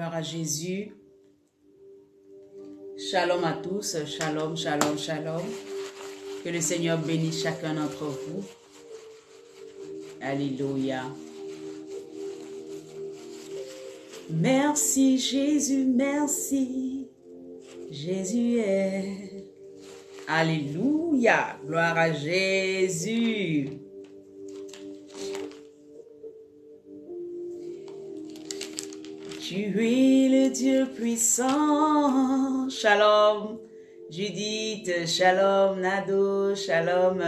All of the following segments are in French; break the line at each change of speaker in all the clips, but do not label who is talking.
Gloire à Jésus. Shalom à tous. Shalom, shalom, shalom. Que le Seigneur bénisse chacun d'entre vous. Alléluia. Merci Jésus, merci. Jésus est. Alléluia. Gloire à Jésus. Tu es le Dieu puissant. Shalom Judith, shalom Nado, shalom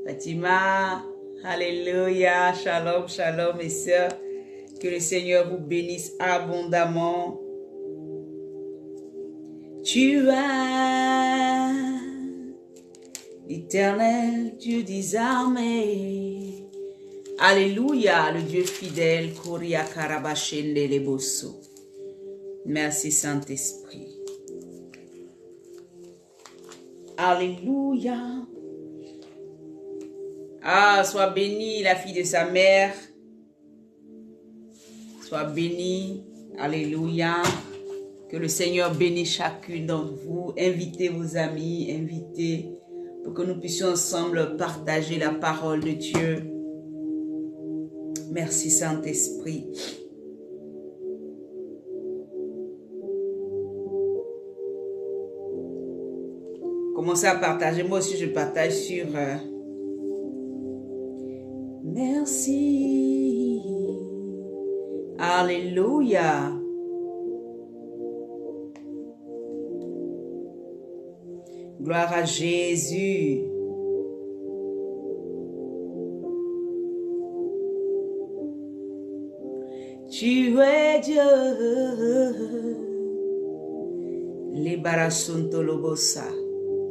Fatima. Alléluia, shalom, shalom mes sœurs. Que le Seigneur vous bénisse abondamment. Tu es l'éternel Dieu des armées. Alléluia, le Dieu fidèle, Koria Karabashende Leboso. Merci Saint-Esprit. Alléluia. Ah, sois bénie la fille de sa mère. Sois bénie. Alléluia. Que le Seigneur bénisse chacune d'entre vous. Invitez vos amis, invitez pour que nous puissions ensemble partager la parole de Dieu. Merci Saint-Esprit. Commencez à partager. Moi aussi, je partage sur... Merci. Alléluia. Gloire à Jésus. Tu es Dieu. Liberasunto lobosa.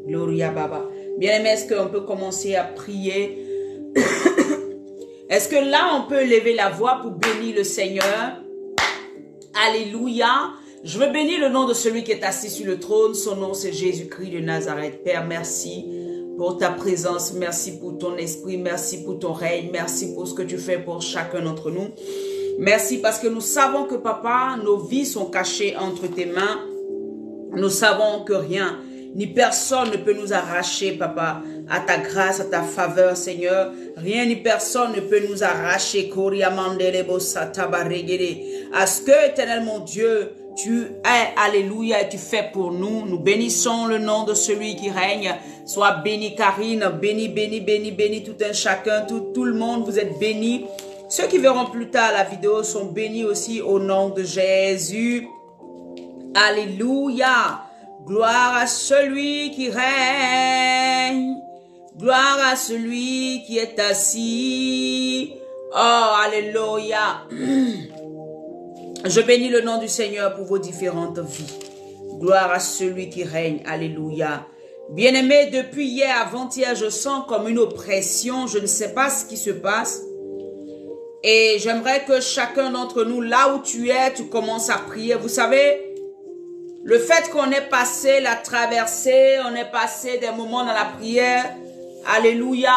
Gloria Baba. Bien-aimé, est-ce qu'on peut commencer à prier? Est-ce que là, on peut lever la voix pour bénir le Seigneur? Alléluia. Je veux bénir le nom de celui qui est assis sur le trône. Son nom, c'est Jésus-Christ de Nazareth. Père, merci pour ta présence. Merci pour ton esprit. Merci pour ton règne. Merci pour ce que tu fais pour chacun d'entre nous. Merci parce que nous savons que, Papa, nos vies sont cachées entre tes mains. Nous savons que rien, ni personne ne peut nous arracher, Papa, à ta grâce, à ta faveur, Seigneur. Rien ni personne ne peut nous arracher, à ce que, éternel mon Dieu, tu es, alléluia, et tu fais pour nous. Nous bénissons le nom de celui qui règne. Sois béni, Karine, béni, béni, béni, béni, tout un chacun, tout le monde, vous êtes bénis. Ceux qui verront plus tard la vidéo sont bénis aussi au nom de Jésus. Alléluia. Gloire à celui qui règne. Gloire à celui qui est assis. Oh, alléluia. Je bénis le nom du Seigneur pour vos différentes vies. Gloire à celui qui règne. Alléluia. Bien-aimés, depuis hier, avant-hier, je sens comme une oppression. Je ne sais pas ce qui se passe. Et j'aimerais que chacun d'entre nous, là où tu es, tu commences à prier. Vous savez, le fait qu'on ait passé la traversée, on ait passé des moments dans la prière, alléluia,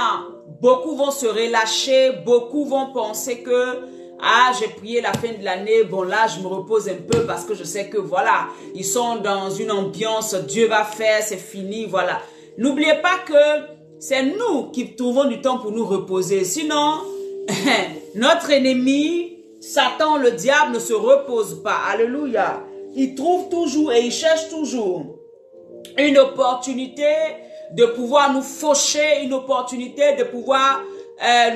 beaucoup vont se relâcher, beaucoup vont penser que, ah, j'ai prié la fin de l'année, bon là, je me repose un peu parce que je sais que, voilà, ils sont dans une ambiance, Dieu va faire, c'est fini, voilà. N'oubliez pas que c'est nous qui trouvons du temps pour nous reposer, sinon... Notre ennemi, Satan, le diable, ne se repose pas. Alléluia. Il trouve toujours et il cherche toujours une opportunité de pouvoir nous faucher, une opportunité de pouvoir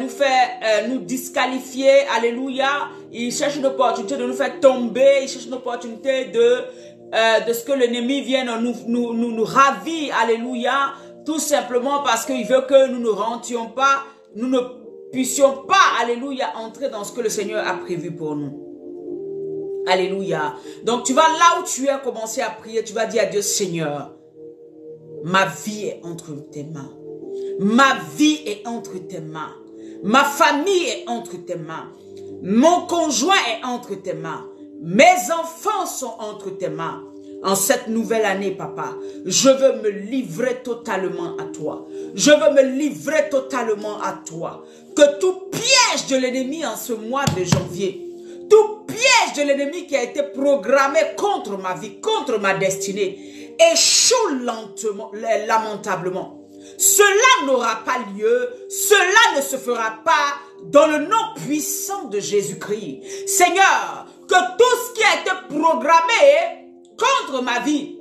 nous faire nous disqualifier. Alléluia. Il cherche une opportunité de nous faire tomber. Il cherche une opportunité de ce que l'ennemi vienne nous ravir. Alléluia. Tout simplement parce qu'il veut que nous ne rentrions pas, nous ne puissions pas, alléluia, entrer dans ce que le Seigneur a prévu pour nous. Alléluia. Donc tu vas là où tu es commencer à prier, tu vas dire à Dieu, Seigneur, ma vie est entre tes mains. Ma vie est entre tes mains. Ma famille est entre tes mains. Mon conjoint est entre tes mains. Mes enfants sont entre tes mains. En cette nouvelle année, Papa, je veux me livrer totalement à toi. Je veux me livrer totalement à toi. Que tout piège de l'ennemi en ce mois de janvier, tout piège de l'ennemi qui a été programmé contre ma vie, contre ma destinée, échoue lamentablement. Cela n'aura pas lieu, cela ne se fera pas dans le nom puissant de Jésus-Christ. Seigneur, que tout ce qui a été programmé contre ma vie,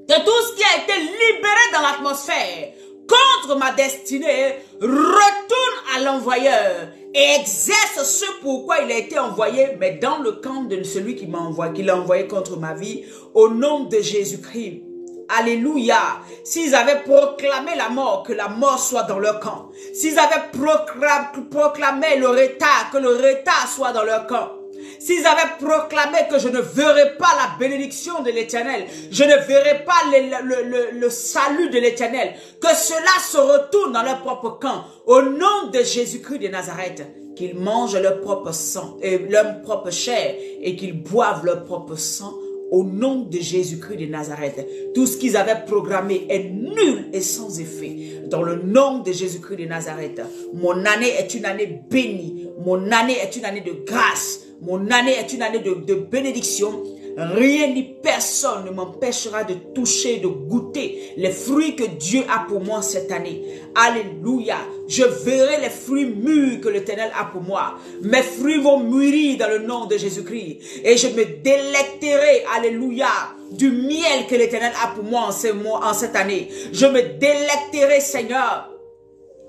que tout ce qui a été libéré dans l'atmosphère contre ma destinée retourne à l'envoyeur et exerce ce pourquoi il a été envoyé, mais dans le camp de celui qui m'a envoyé, qui l'a envoyé contre ma vie, au nom de Jésus-Christ. Alléluia. S'ils avaient proclamé la mort, que la mort soit dans leur camp. S'ils avaient proclamé le retard, que le retard soit dans leur camp. S'ils avaient proclamé que je ne verrai pas la bénédiction de l'Éternel, je ne verrai pas le salut de l'Éternel, que cela se retourne dans leur propre camp, au nom de Jésus-Christ de Nazareth, qu'ils mangent leur propre sang et leur propre chair et qu'ils boivent leur propre sang, au nom de Jésus-Christ de Nazareth. Tout ce qu'ils avaient programmé est nul et sans effet. Dans le nom de Jésus-Christ de Nazareth, mon année est une année bénie. Mon année est une année de grâce. Mon année est une année de bénédiction. Rien ni personne ne m'empêchera de toucher, de goûter les fruits que Dieu a pour moi cette année. Alléluia. Je verrai les fruits mûrs que l'Éternel a pour moi. Mes fruits vont mûrir dans le nom de Jésus-Christ. Et je me délecterai, alléluia, du miel que l'Éternel a pour moi en cette année. Je me délecterai, Seigneur,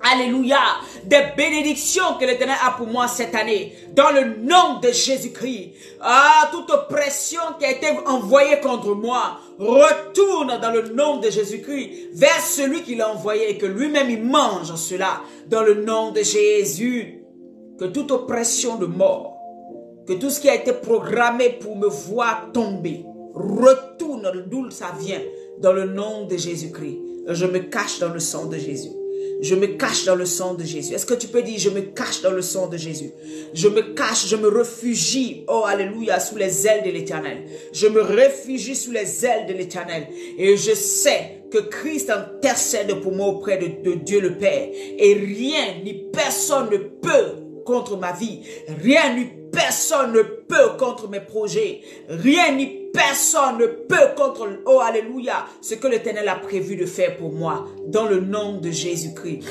alléluia, des bénédictions que l'Éternel a pour moi cette année, dans le nom de Jésus-Christ. Ah, toute oppression qui a été envoyée contre moi, retourne dans le nom de Jésus-Christ, vers celui qui l'a envoyé, et que lui-même il mange cela, dans le nom de Jésus. Que toute oppression de mort, que tout ce qui a été programmé pour me voir tomber, retourne d'où ça vient, dans le nom de Jésus-Christ. Je me cache dans le sang de Jésus. Je me cache dans le sang de Jésus. Est-ce que tu peux dire, je me cache dans le sang de Jésus? Je me cache, je me réfugie, oh alléluia, sous les ailes de l'Éternel. Je me réfugie sous les ailes de l'Éternel. Et je sais que Christ intercède pour moi auprès de Dieu le Père. Et rien ni personne ne peut contre ma vie. Rien ni personne ne peut contre mes projets. Rien ni personne ne peut contre, oh alléluia, ce que l'Éternel a prévu de faire pour moi, dans le nom de Jésus-Christ.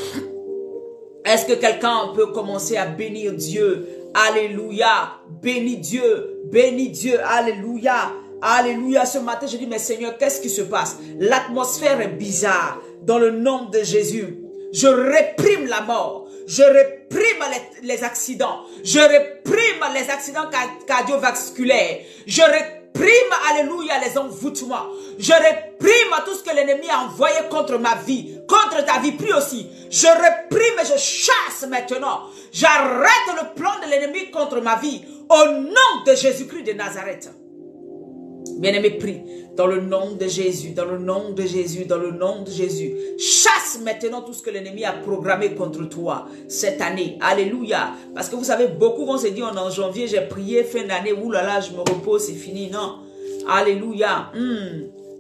Est-ce que quelqu'un peut commencer à bénir Dieu? Alléluia, bénis Dieu, alléluia, alléluia. Ce matin, je dis, mais Seigneur, qu'est-ce qui se passe? L'atmosphère est bizarre, dans le nom de Jésus. Je réprime la mort. Je réprime les accidents. Je réprime les accidents cardiovasculaires. Je réprime, alléluia, les envoûtements. Je réprime tout ce que l'ennemi a envoyé contre ma vie, contre ta vie, prie aussi. Je réprime et je chasse maintenant. J'arrête le plan de l'ennemi contre ma vie, au nom de Jésus-Christ de Nazareth. Bien-aimé, prie dans le nom de Jésus, dans le nom de Jésus, dans le nom de Jésus. Chasse maintenant tout ce que l'ennemi a programmé contre toi cette année. Alléluia. Parce que vous savez, beaucoup vont se dire, en janvier, j'ai prié, fin d'année, oulala, je me repose, c'est fini. Non. Alléluia.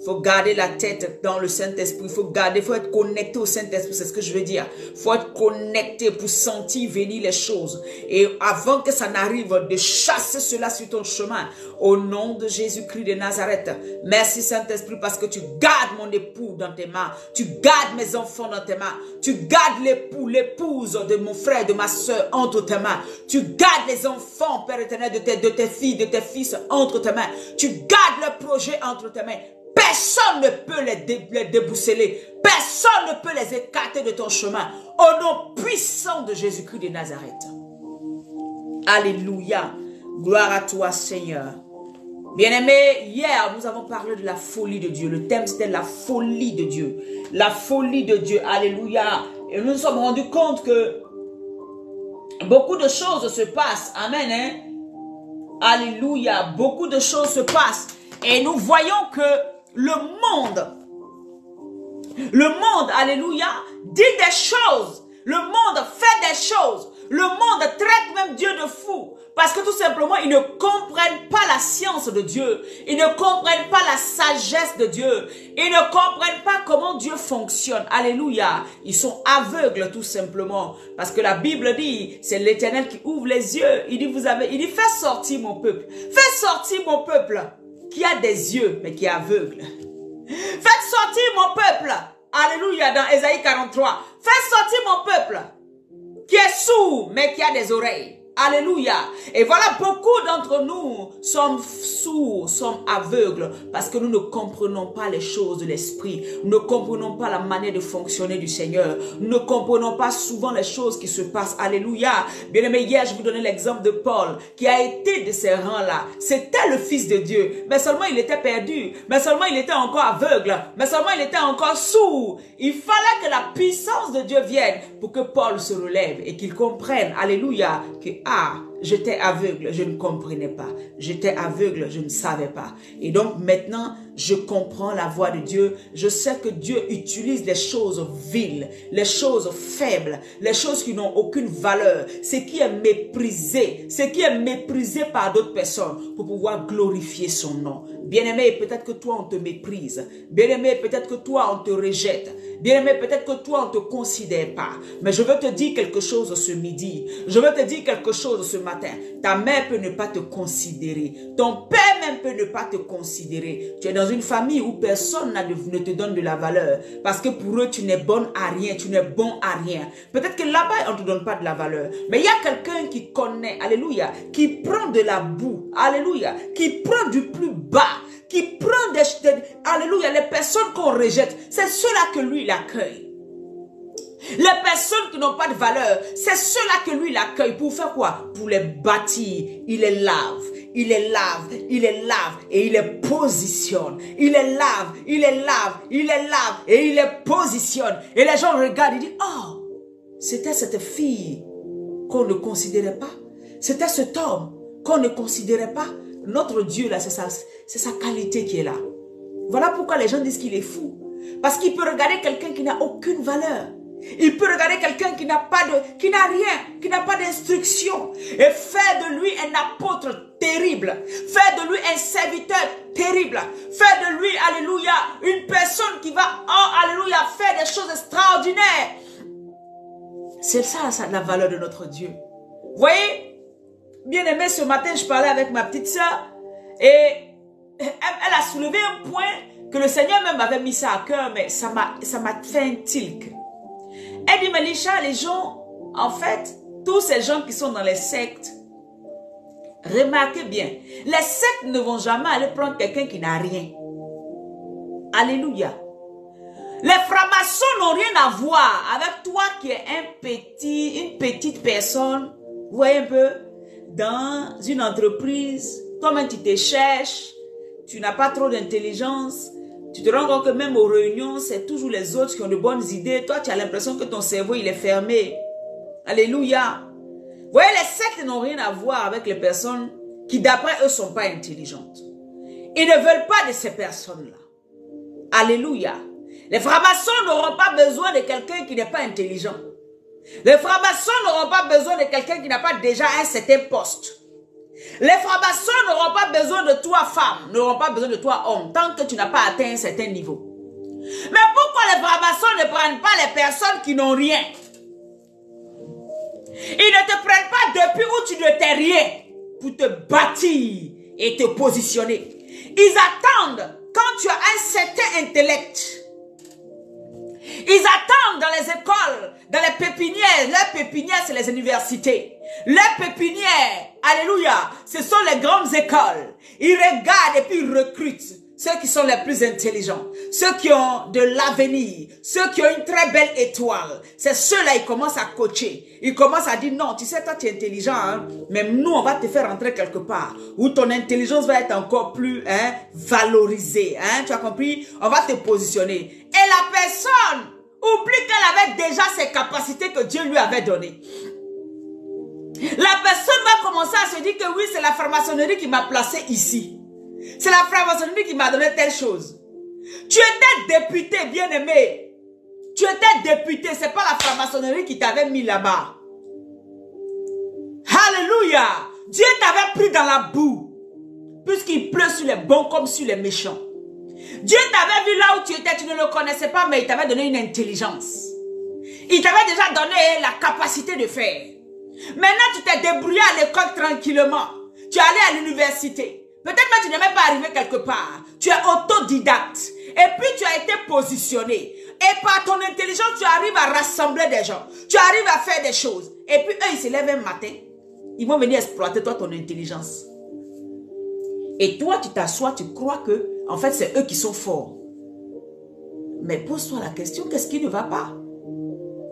Faut garder la tête dans le Saint-Esprit. Faut être connecté au Saint-Esprit. C'est ce que je veux dire. Faut être connecté pour sentir venir les choses. Et avant que ça n'arrive, de chasser cela sur ton chemin. Au nom de Jésus-Christ de Nazareth. Merci Saint-Esprit parce que tu gardes mon époux dans tes mains. Tu gardes mes enfants dans tes mains. Tu gardes l'époux, l'épouse de mon frère, de ma soeur entre tes mains. Tu gardes les enfants, Père éternel, de tes filles, de tes fils entre tes mains. Tu gardes le projet entre tes mains. Personne ne peut les débousseler. Personne ne peut les écarter de ton chemin. Au nom puissant de Jésus-Christ de Nazareth. Alléluia. Gloire à toi, Seigneur. Bien-aimés, hier, nous avons parlé de la folie de Dieu. Le thème, c'était la folie de Dieu. La folie de Dieu. Alléluia. Et nous nous sommes rendus compte que beaucoup de choses se passent. Amen. Hein? Alléluia. Beaucoup de choses se passent. Et nous voyons que le monde, alléluia, dit des choses. Le monde fait des choses. Le monde traite même Dieu de fou. Parce que tout simplement, ils ne comprennent pas la science de Dieu. Ils ne comprennent pas la sagesse de Dieu. Ils ne comprennent pas comment Dieu fonctionne. Alléluia. Ils sont aveugles tout simplement. Parce que la Bible dit, c'est l'Éternel qui ouvre les yeux. Il dit, fais sortir mon peuple. Fais sortir mon peuple qui a des yeux, mais qui est aveugle. Faites sortir mon peuple. Alléluia, dans Ésaïe 43. Faites sortir mon peuple qui est sourd, mais qui a des oreilles. Alléluia. Et voilà, beaucoup d'entre nous sommes sourds, sommes aveugles, parce que nous ne comprenons pas les choses de l'esprit. Nous ne comprenons pas la manière de fonctionner du Seigneur. Nous ne comprenons pas souvent les choses qui se passent. Alléluia. Bien-aimé, hier, je vous donnais l'exemple de Paul, qui a été de ces rangs-là. C'était le Fils de Dieu, mais seulement il était perdu, mais seulement il était encore aveugle, mais seulement il était encore sourd. Il fallait que la puissance de Dieu vienne pour que Paul se relève et qu'il comprenne, alléluia, que j'étais aveugle, je ne comprenais pas. J'étais aveugle, je ne savais pas. Et donc maintenant, je comprends la voix de Dieu. Je sais que Dieu utilise les choses viles, les choses faibles, les choses qui n'ont aucune valeur, ce qui est méprisé, par d'autres personnes pour pouvoir glorifier son nom. Bien-aimé, peut-être que toi, on te méprise. Bien-aimé, peut-être que toi, on te rejette. Bien-aimé, peut-être que toi, on ne te considère pas. Mais je veux te dire quelque chose ce midi. Je veux te dire quelque chose ce matin. Ta mère peut ne pas te considérer. Ton père même peut ne pas te considérer. Tu es dans une famille où personne ne te donne de la valeur. Parce que pour eux, tu n'es bonne à rien. Tu n'es bon à rien. Peut-être que là-bas, on ne te donne pas de la valeur. Mais il y a quelqu'un qui connaît, alléluia, qui prend de la boue, alléluia, qui prend du plus bas, qui prend alléluia, les personnes qu'on rejette, c'est ceux-là que lui, il accueille. Les personnes qui n'ont pas de valeur, c'est ceux-là que lui, il accueille. Pour faire quoi? Pour les bâtir. Il les lave. Il les lave, il les lave et il les positionne. Il les lave, il les lave, il les lave et il les positionne. Et les gens regardent et disent, oh, c'était cette fille qu'on ne considérait pas. C'était cet homme qu'on ne considérait pas. Notre Dieu, là, c'est sa qualité qui est là. Voilà pourquoi les gens disent qu'il est fou. Parce qu'il peut regarder quelqu'un qui n'a aucune valeur. Il peut regarder quelqu'un qui n'a rien, qui n'a pas d'instruction. Et faire de lui un apôtre terrible. Faire de lui un serviteur terrible. Faire de lui, alléluia, une personne qui va, oh, alléluia, faire des choses extraordinaires. C'est ça la valeur de notre Dieu. Vous voyez? Bien aimé, ce matin, je parlais avec ma petite soeur et elle a soulevé un point que le Seigneur même avait mis ça à cœur, mais ça m'a fait un tilt. Elle dit, Mélisha, les gens, en fait, tous ces gens qui sont dans les sectes, remarquez bien, les sectes ne vont jamais aller prendre quelqu'un qui n'a rien. Alléluia. Les francs-maçons n'ont rien à voir avec toi qui es une petite personne, vous voyez un peu, dans une entreprise, toi-même tu te cherches, tu n'as pas trop d'intelligence, tu te rends compte que même aux réunions, c'est toujours les autres qui ont de bonnes idées, toi tu as l'impression que ton cerveau il est fermé. Alléluia. Vous voyez, les sectes n'ont rien à voir avec les personnes qui d'après eux ne sont pas intelligentes. Ils ne veulent pas de ces personnes-là. Alléluia. Les francs-maçons n'auront pas besoin de quelqu'un qui n'est pas intelligent. Les francs-maçons n'auront pas besoin de quelqu'un qui n'a pas déjà un certain poste. Les francs-maçons n'auront pas besoin de toi femme, n'auront pas besoin de toi homme, tant que tu n'as pas atteint un certain niveau. Mais pourquoi les francs-maçons ne prennent pas les personnes qui n'ont rien? Ils ne te prennent pas depuis où tu ne t'es rien pour te bâtir et te positionner. Ils attendent quand tu as un certain intellect. Ils attendent dans les écoles, dans les pépinières. Leurs pépinières, c'est les universités. Leurs pépinières, alléluia, ce sont les grandes écoles. Ils regardent et puis ils recrutent ceux qui sont les plus intelligents, ceux qui ont de l'avenir, ceux qui ont une très belle étoile. C'est ceux-là, ils commencent à coacher. Ils commencent à dire, non, tu sais, toi, tu es intelligent, hein? Mais nous, on va te faire rentrer quelque part où ton intelligence va être encore plus valorisée. Hein? Tu as compris? On va te positionner. Et la personne oublie qu'elle avait déjà ses capacités que Dieu lui avait données. La personne va commencer à se dire que oui, c'est la franc-maçonnerie qui m'a placé ici. C'est la franc-maçonnerie qui m'a donné telle chose. Tu étais député, bien-aimé. Tu étais député, c'est pas la franc-maçonnerie qui t'avait mis là-bas. Alléluia. Dieu t'avait pris dans la boue. Puisqu'il pleut sur les bons comme sur les méchants. Dieu t'avait vu là où tu étais, tu ne le connaissais pas, mais il t'avait donné une intelligence. Il t'avait déjà donné la capacité de faire. Maintenant, tu t'es débrouillé à l'école tranquillement. Tu es allé à l'université. Peut-être que tu n'es même pas arrivé quelque part. Tu es autodidacte. Et puis, tu as été positionné. Et par ton intelligence, tu arrives à rassembler des gens. Tu arrives à faire des choses. Et puis, eux, ils se lèvent un matin. Ils vont venir exploiter toi, ton intelligence. Et toi, tu t'assois, tu crois que, en fait, c'est eux qui sont forts. Mais pose-toi la question, qu'est-ce qui ne va pas?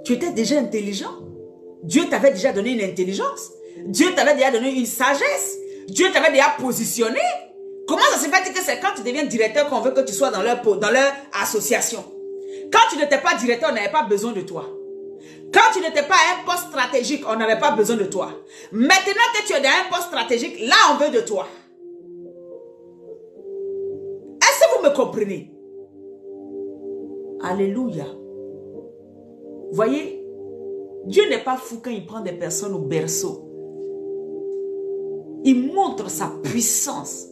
Tu étais déjà intelligent. Dieu t'avait déjà donné une intelligence. Dieu t'avait déjà donné une sagesse. Dieu t'avait déjà positionné. Comment ça se fait que c'est quand tu deviens directeur qu'on veut que tu sois dans leur association? Quand tu n'étais pas directeur, on n'avait pas besoin de toi. Quand tu n'étais pas à un poste stratégique, on n'avait pas besoin de toi. Maintenant que tu es dans un poste stratégique, là on veut de toi. Est-ce que vous me comprenez? Alléluia. Voyez, Dieu n'est pas fou quand il prend des personnes au berceau. Il montre sa puissance.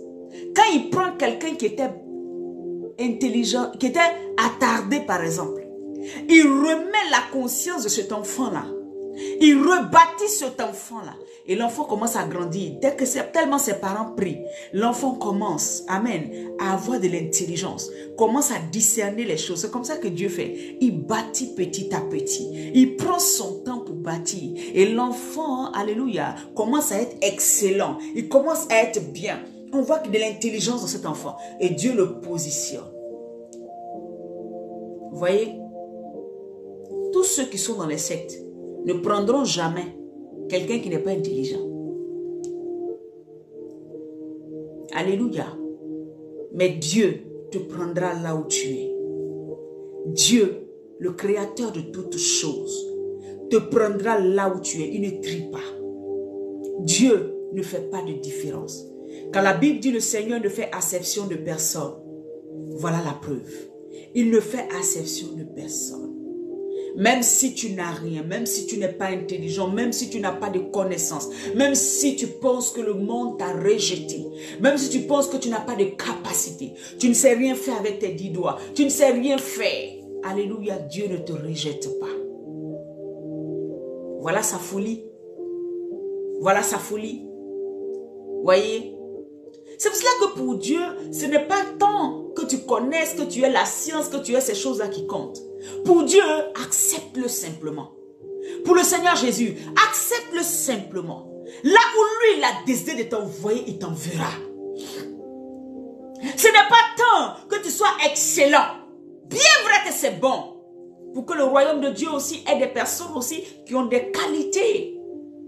Quand il prend quelqu'un qui était intelligent, qui était attardé par exemple, il remet la conscience de cet enfant-là. Il rebâtit cet enfant-là. Et l'enfant commence à grandir. Dès que tellement ses parents prient, l'enfant commence, amen, à avoir de l'intelligence. Commence à discerner les choses. C'est comme ça que Dieu fait. Il bâtit petit à petit. Il prend son temps pour bâtir. Et l'enfant, alléluia, commence à être excellent. Il commence à être bien. On voit qu'il y a de l'intelligence dans cet enfant. Et Dieu le positionne. Vous voyez? Tous ceux qui sont dans les sectes ne prendront jamais quelqu'un qui n'est pas intelligent. Alléluia. Mais Dieu te prendra là où tu es. Dieu, le créateur de toutes choses, te prendra là où tu es. Il ne trie pas. Dieu ne fait pas de différence. Quand la Bible dit le Seigneur ne fait acception de personne, voilà la preuve. Il ne fait acception de personne. Même si tu n'as rien, même si tu n'es pas intelligent, même si tu n'as pas de connaissances, même si tu penses que le monde t'a rejeté, même si tu penses que tu n'as pas de capacité, tu ne sais rien faire avec tes 10 doigts, tu ne sais rien faire. Alléluia, Dieu ne te rejette pas. Voilà sa folie. Voilà sa folie. Voyez? C'est pour cela que pour Dieu, ce n'est pas tant que tu connaisses, que tu aies la science, que tu aies ces choses-là qui comptent. Pour Dieu, accepte-le simplement. Pour le Seigneur Jésus, accepte-le simplement. Là où lui, il a décidé de t'envoyer, il t'enverra. Ce n'est pas tant que tu sois excellent. Bien vrai que c'est bon. Pour que le royaume de Dieu aussi ait des personnes aussi qui ont des qualités.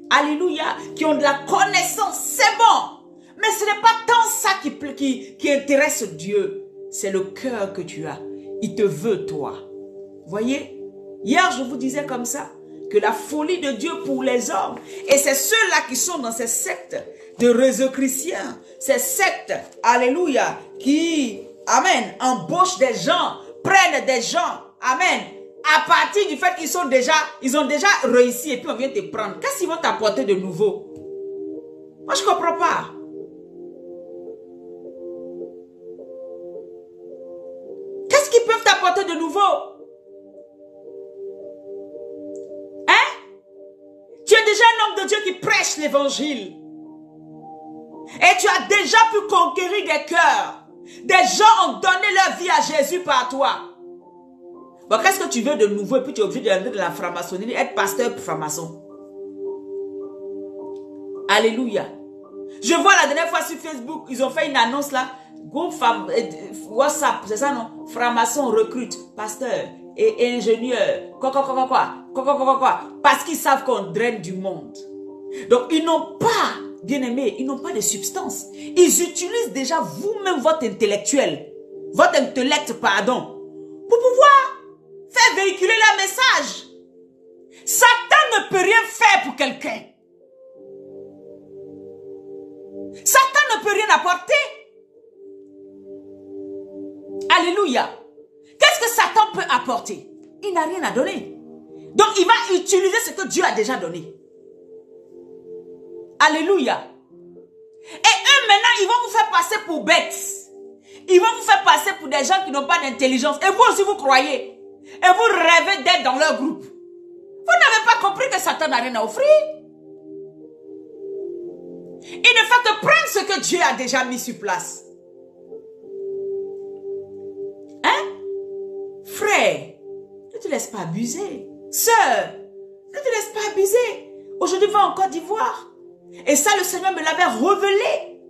Alléluia. Qui ont de la connaissance. C'est bon. Mais ce n'est pas tant ça qui intéresse Dieu. C'est le cœur que tu as. Il te veut, toi. Voyez, hier je vous disais comme ça, que la folie de Dieu pour les hommes, et c'est ceux-là qui sont dans ces sectes de réseaux chrétiens, ces sectes, alléluia, qui, amen, embauchent des gens, prennent des gens, amen, à partir du fait qu'ils ont déjà réussi, et puis on vient te prendre. Qu'est-ce qu'ils vont t'apporter de nouveau? Moi je ne comprends pas. Qu'est-ce qu'ils peuvent t'apporter de nouveau? Tu es déjà un homme de Dieu qui prêche l'évangile. Et tu as déjà pu conquérir des cœurs. Des gens ont donné leur vie à Jésus par toi. Bon, qu'est-ce que tu veux de nouveau et puis tu es obligé d'entrer dans la franc-maçonnerie, être pasteur franc-maçon? Alléluia. Je vois la dernière fois sur Facebook, ils ont fait une annonce là. Groupe WhatsApp, c'est ça non? Franc-maçon recrute, pasteur et ingénieur. Quoi. Parce qu'ils savent qu'on draine du monde. Donc ils n'ont pas, bien aimé, ils n'ont pas de substance. Ils utilisent déjà vous-même votre intellectuel. Votre intellect, pardon. Pour pouvoir faire véhiculer leur message. Satan ne peut rien faire pour quelqu'un. Satan ne peut rien apporter. Alléluia. Qu'est-ce que Satan peut apporter? Il n'a rien à donner. Donc il va utiliser ce que Dieu a déjà donné. Alléluia. Et eux maintenant, ils vont vous faire passer pour bêtes. Ils vont vous faire passer pour des gens qui n'ont pas d'intelligence. Et vous aussi, vous croyez. Et vous rêvez d'être dans leur groupe. Vous n'avez pas compris que Satan n'a rien à offrir. Il ne fait que prendre ce que Dieu a déjà mis sur place. Hein? Frère, ne te laisse pas abuser. Sœur, ne te laisse pas abuser. Aujourd'hui, va en Côte d'Ivoire. Et ça, le Seigneur me l'avait révélé.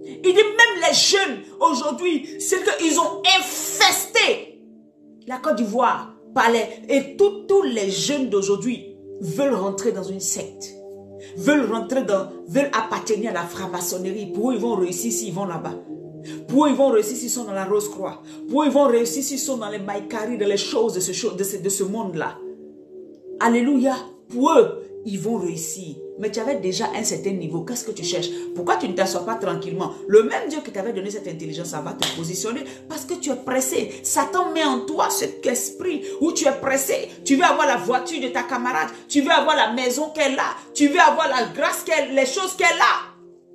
Il dit même les jeunes, aujourd'hui, c'est qu'ils ont infesté la Côte d'Ivoire. Et tous les jeunes d'aujourd'hui veulent rentrer dans une secte. Veulent appartenir à la franc-maçonnerie. Pour eux, ils vont réussir s'ils vont là-bas. Pour eux, ils vont réussir s'ils sont dans la Rose-Croix. Pour eux, ils vont réussir s'ils sont dans les Maïkari, dans les choses de ce monde-là. Alléluia. Pour eux, ils vont réussir. Mais tu avais déjà un certain niveau. Qu'est-ce que tu cherches? Pourquoi tu ne t'assois pas tranquillement? Le même Dieu qui t'avait donné cette intelligence, ça va te positionner parce que tu es pressé. Satan met en toi cet esprit où tu es pressé. Tu veux avoir la voiture de ta camarade. Tu veux avoir la maison qu'elle a. Tu veux avoir la grâce les choses qu'elle a.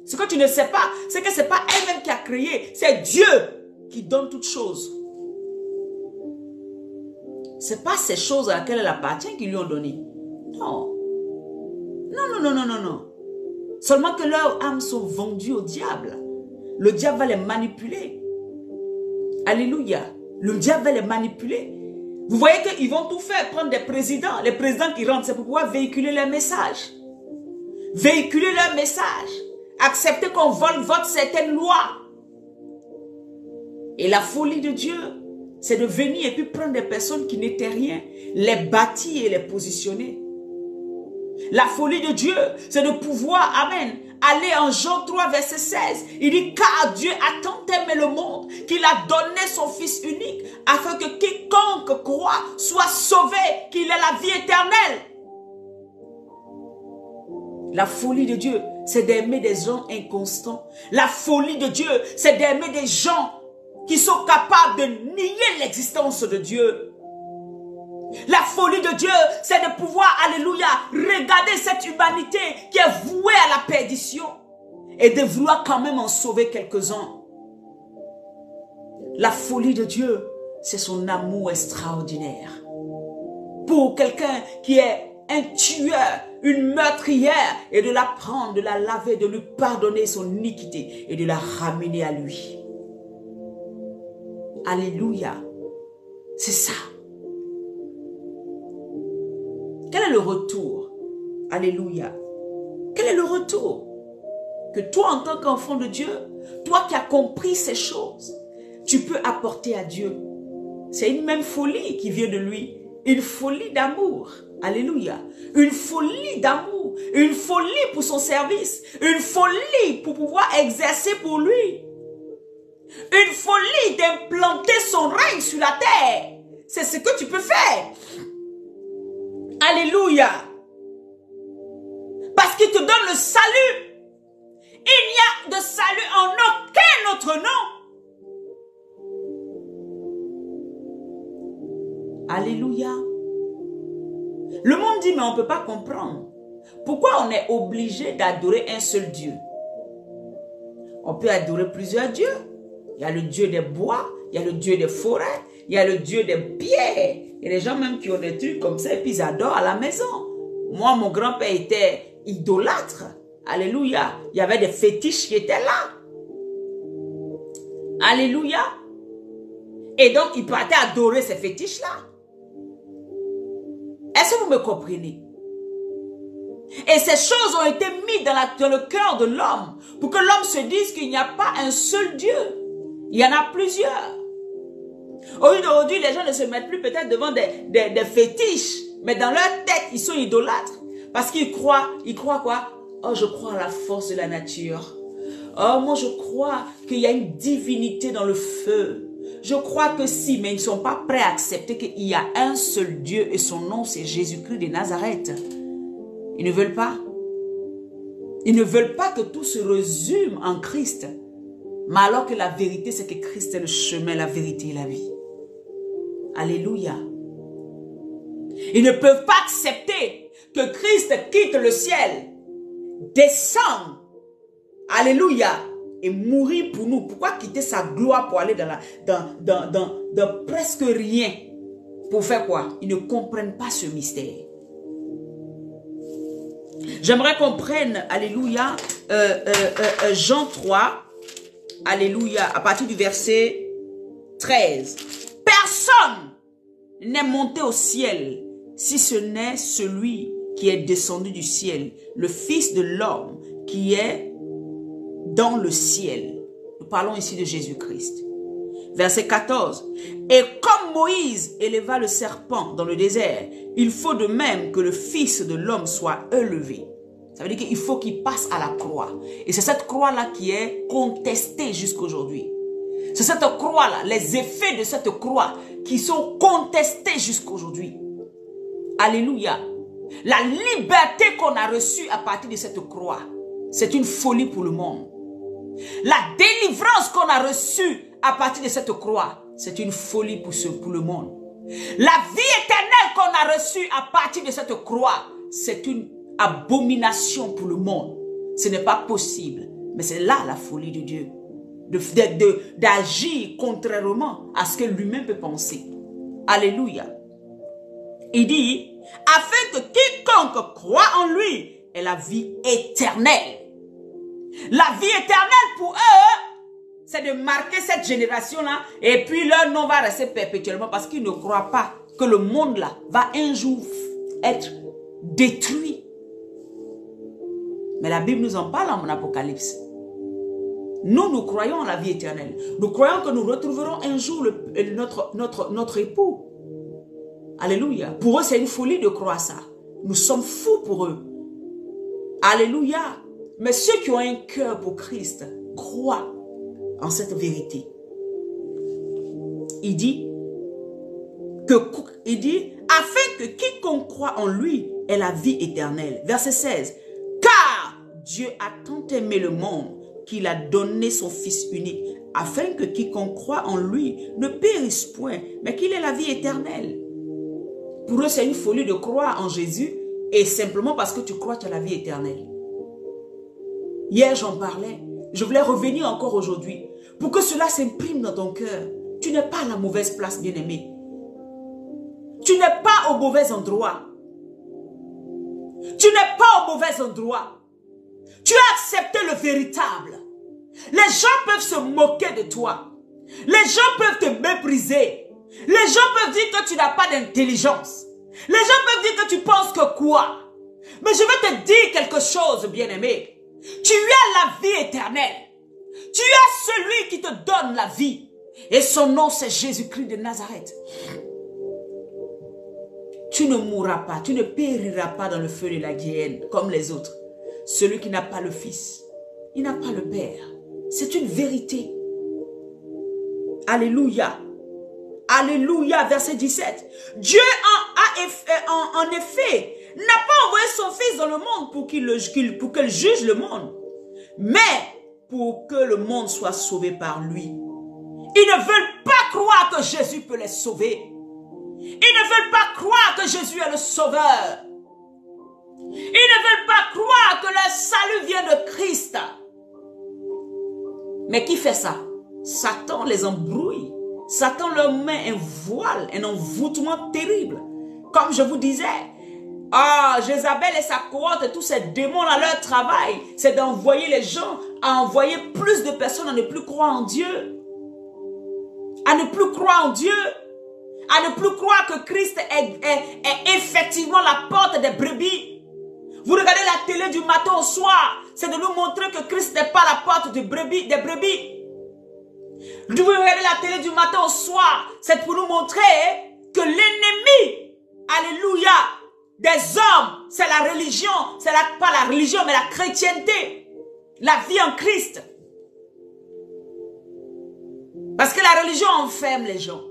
Ce que tu ne sais pas, c'est que ce n'est pas elle-même qui a créé. C'est Dieu qui donne toutes choses. Ce n'est pas ces choses à laquelle elle appartient qui lui ont donné. Non. Non. Seulement que leurs âmes sont vendues au diable. Le diable va les manipuler. Alléluia. Le diable va les manipuler. Vous voyez qu'ils vont tout faire, prendre des présidents. Les présidents qui rentrent, c'est pour pouvoir véhiculer leurs messages. Véhiculer leurs messages. Accepter qu'on vote certaines lois. Et la folie de Dieu, c'est de venir et puis prendre des personnes qui n'étaient rien, les bâtir et les positionner. La folie de Dieu, c'est de pouvoir, amen, aller en Jean 3, verset 16. Il dit, car Dieu a tant aimé le monde qu'il a donné son Fils unique, afin que quiconque croit soit sauvé, qu'il ait la vie éternelle. La folie de Dieu, c'est d'aimer des gens inconstants. La folie de Dieu, c'est d'aimer des gens qui sont capables de nier l'existence de Dieu. La folie de Dieu, c'est de pouvoir, alléluia, regarder cette humanité qui est vouée à la perdition et de vouloir quand même en sauver quelques-uns. La folie de Dieu, c'est son amour extraordinaire. Pour quelqu'un qui est un tueur, une meurtrière, et de la prendre, de la laver, de lui pardonner son iniquité et de la ramener à lui. Alléluia. C'est ça. Quel est le retour? Alléluia. Quel est le retour? Que toi, en tant qu'enfant de Dieu, toi qui as compris ces choses, tu peux apporter à Dieu. C'est une même folie qui vient de lui. Une folie d'amour. Alléluia. Une folie d'amour. Une folie pour son service. Une folie pour pouvoir exercer pour lui. Une folie d'implanter son règne sur la terre. C'est ce que tu peux faire. Alléluia. Parce qu'il te donne le salut. Il n'y a de salut en aucun autre nom. Alléluia. Le monde dit, mais on ne peut pas comprendre. Pourquoi on est obligé d'adorer un seul Dieu? On peut adorer plusieurs dieux. Il y a le Dieu des bois, il y a le Dieu des forêts, il y a le Dieu des pierres. Il y a des gens même qui ont des trucs comme ça et puis ils adorent à la maison. Moi, mon grand-père était idolâtre. Alléluia. Il y avait des fétiches qui étaient là. Alléluia. Et donc, il partait adorer ces fétiches-là. Est-ce que vous me comprenez? Et ces choses ont été mises dans le cœur de l'homme pour que l'homme se dise qu'il n'y a pas un seul Dieu. Il y en a plusieurs. Aujourd'hui, les gens ne se mettent plus peut-être devant des fétiches, mais dans leur tête, ils sont idolâtres. Parce qu'ils croient quoi? Oh, je crois à la force de la nature. Oh, moi je crois qu'il y a une divinité dans le feu. Je crois que si, mais ils ne sont pas prêts à accepter qu'il y a un seul Dieu et son nom c'est Jésus-Christ de Nazareth. Ils ne veulent pas. Ils ne veulent pas que tout se résume en Christ. Mais alors que la vérité c'est que Christ est le chemin, la vérité et la vie. Alléluia. Ils ne peuvent pas accepter que Christ quitte le ciel descendre, alléluia, et mourir pour nous. Pourquoi quitter sa gloire pour aller dans presque rien? Pour faire quoi? Ils ne comprennent pas ce mystère. J'aimerais qu'on prenne, alléluia, Jean 3, alléluia, à partir du verset 13. Personne n'est monté au ciel si ce n'est celui qui est descendu du ciel, le Fils de l'homme qui est dans le ciel. Nous parlons ici de Jésus-Christ. Verset 14. Et comme Moïse éleva le serpent dans le désert, il faut de même que le Fils de l'homme soit élevé. Ça veut dire qu'il faut qu'il passe à la croix. Et c'est cette croix-là qui est contestée jusqu'à aujourd'hui. C'est cette croix-là, les effets de cette croix qui sont contestés jusqu'à aujourd'hui. Alléluia. La liberté qu'on a reçue à partir de cette croix, c'est une folie pour le monde. La délivrance qu'on a reçue à partir de cette croix, c'est une folie pour le monde. La vie éternelle qu'on a reçue à partir de cette croix, c'est une abomination pour le monde. Ce n'est pas possible. Mais c'est là la folie de Dieu. D'agir contrairement à ce que lui-même peut penser. Alléluia. Il dit, afin que quiconque croit en lui ait la vie éternelle. La vie éternelle pour eux, c'est de marquer cette génération-là et puis leur nom va rester perpétuellement parce qu'ils ne croient pas que le monde-là va un jour être détruit. Mais la Bible nous en parle en Apocalypse. Nous croyons en la vie éternelle. Nous croyons que nous retrouverons un jour notre époux. Alléluia. Pour eux, c'est une folie de croire ça. Nous sommes fous pour eux. Alléluia. Mais ceux qui ont un cœur pour Christ croient en cette vérité. Il dit, afin que quiconque croit en lui ait la vie éternelle. Verset 16. Car Dieu a tant aimé le monde qu'il a donné son Fils unique, afin que quiconque croit en lui ne périsse point, mais qu'il ait la vie éternelle. Pour eux, c'est une folie de croire en Jésus, et simplement parce que tu crois, tu as la vie éternelle. Hier, j'en parlais. Je voulais revenir encore aujourd'hui, pour que cela s'imprime dans ton cœur. Tu n'es pas à la mauvaise place, bien-aimé. Tu n'es pas au mauvais endroit. Tu n'es pas au mauvais endroit. Tu as accepté le véritable. Les gens peuvent se moquer de toi. Les gens peuvent te mépriser. Les gens peuvent dire que tu n'as pas d'intelligence. Les gens peuvent dire que tu penses que quoi. Mais je vais te dire quelque chose, bien-aimé. Tu as la vie éternelle. Tu as celui qui te donne la vie. Et son nom, c'est Jésus-Christ de Nazareth. Tu ne mourras pas, tu ne périras pas dans le feu de la géhenne comme les autres. Celui qui n'a pas le Fils, il n'a pas le Père. C'est une vérité. Alléluia. Alléluia, verset 17. Dieu en effet n'a pas envoyé son Fils dans le monde pour qu'il juge le monde, mais pour que le monde soit sauvé par lui. Ils ne veulent pas croire que Jésus peut les sauver. Ils ne veulent pas croire que Jésus est le sauveur. Ils ne veulent pas croire que le salut vient de Christ. Mais qui fait ça? Satan les embrouille. Satan leur met un voile, un envoûtement terrible. Comme je vous disais, Jézabel et sa cohorte et tous ces démons à leur travail, c'est d'envoyer les gens à envoyer plus de personnes à ne plus croire en Dieu. À ne plus croire en Dieu. À ne plus croire que Christ est effectivement la porte des brebis. Vous regardez la télé du matin au soir, c'est de nous montrer que Christ n'est pas la porte des brebis. Vous regardez la télé du matin au soir, c'est pour nous montrer que l'ennemi, alléluia, des hommes, c'est la religion, pas la religion, mais la chrétienté, la vie en Christ. Parce que la religion enferme les gens.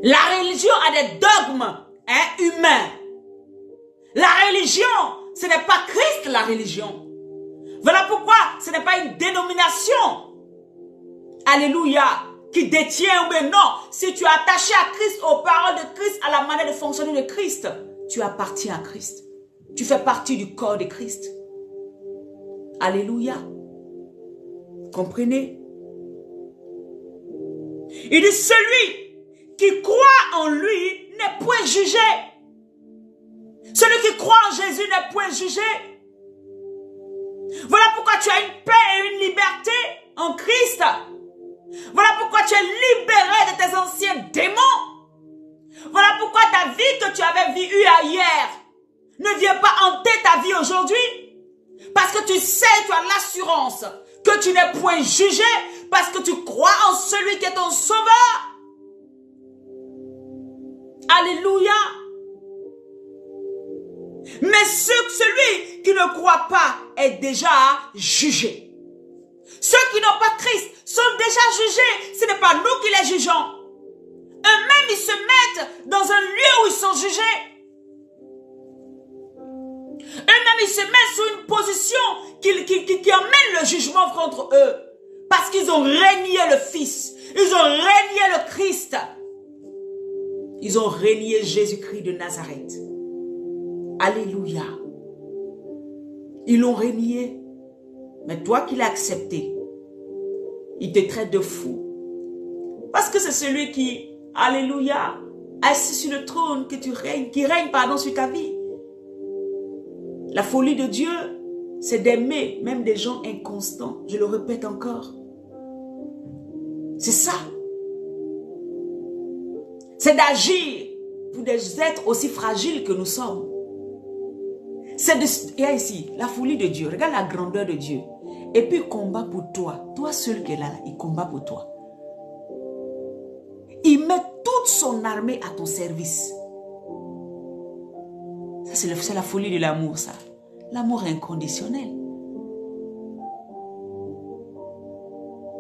La religion a des dogmes humains. La religion, ce n'est pas Christ la religion. Voilà pourquoi ce n'est pas une dénomination. Alléluia. Qui détient ou bien non. Si tu es attaché à Christ, aux paroles de Christ, à la manière de fonctionner de Christ, tu appartiens à Christ. Tu fais partie du corps de Christ. Alléluia. Comprenez? Il dit, celui qui croit en lui n'est point jugé. Celui qui croit en Jésus n'est point jugé. Voilà pourquoi tu as une paix et une liberté en Christ. Voilà pourquoi tu es libéré de tes anciens démons. Voilà pourquoi ta vie que tu avais eue hier ne vient pas hanter ta vie aujourd'hui. Parce que tu sais, tu as l'assurance que tu n'es point jugé parce que tu crois en celui qui est ton sauveur. Alléluia. Mais celui qui ne croit pas est déjà jugé. Ceux qui n'ont pas Christ sont déjà jugés. Ce n'est pas nous qui les jugeons. Eux-mêmes, ils se mettent dans un lieu où ils sont jugés. Eux-mêmes, ils se mettent sur une position qui emmène le jugement contre eux. Parce qu'ils ont renié le Fils. Ils ont renié le Christ. Ils ont renié Jésus-Christ de Nazareth. Alléluia. Ils l'ont renié. Mais toi qui l'as accepté, il te traite de fou. Parce que c'est celui qui, alléluia, assis sur le trône que tu règnes, qui règne, pardon, sur ta vie. La folie de Dieu, c'est d'aimer même des gens inconstants. Je le répète encore. C'est ça. C'est d'agir pour des êtres aussi fragiles que nous sommes. C'est de... Il y a ici la folie de Dieu. Regarde la grandeur de Dieu. Et puis il combat pour toi. Toi seul qui est là, il combat pour toi. Il met toute son armée à ton service. Ça, c'est la folie de l'amour, ça. L'amour inconditionnel.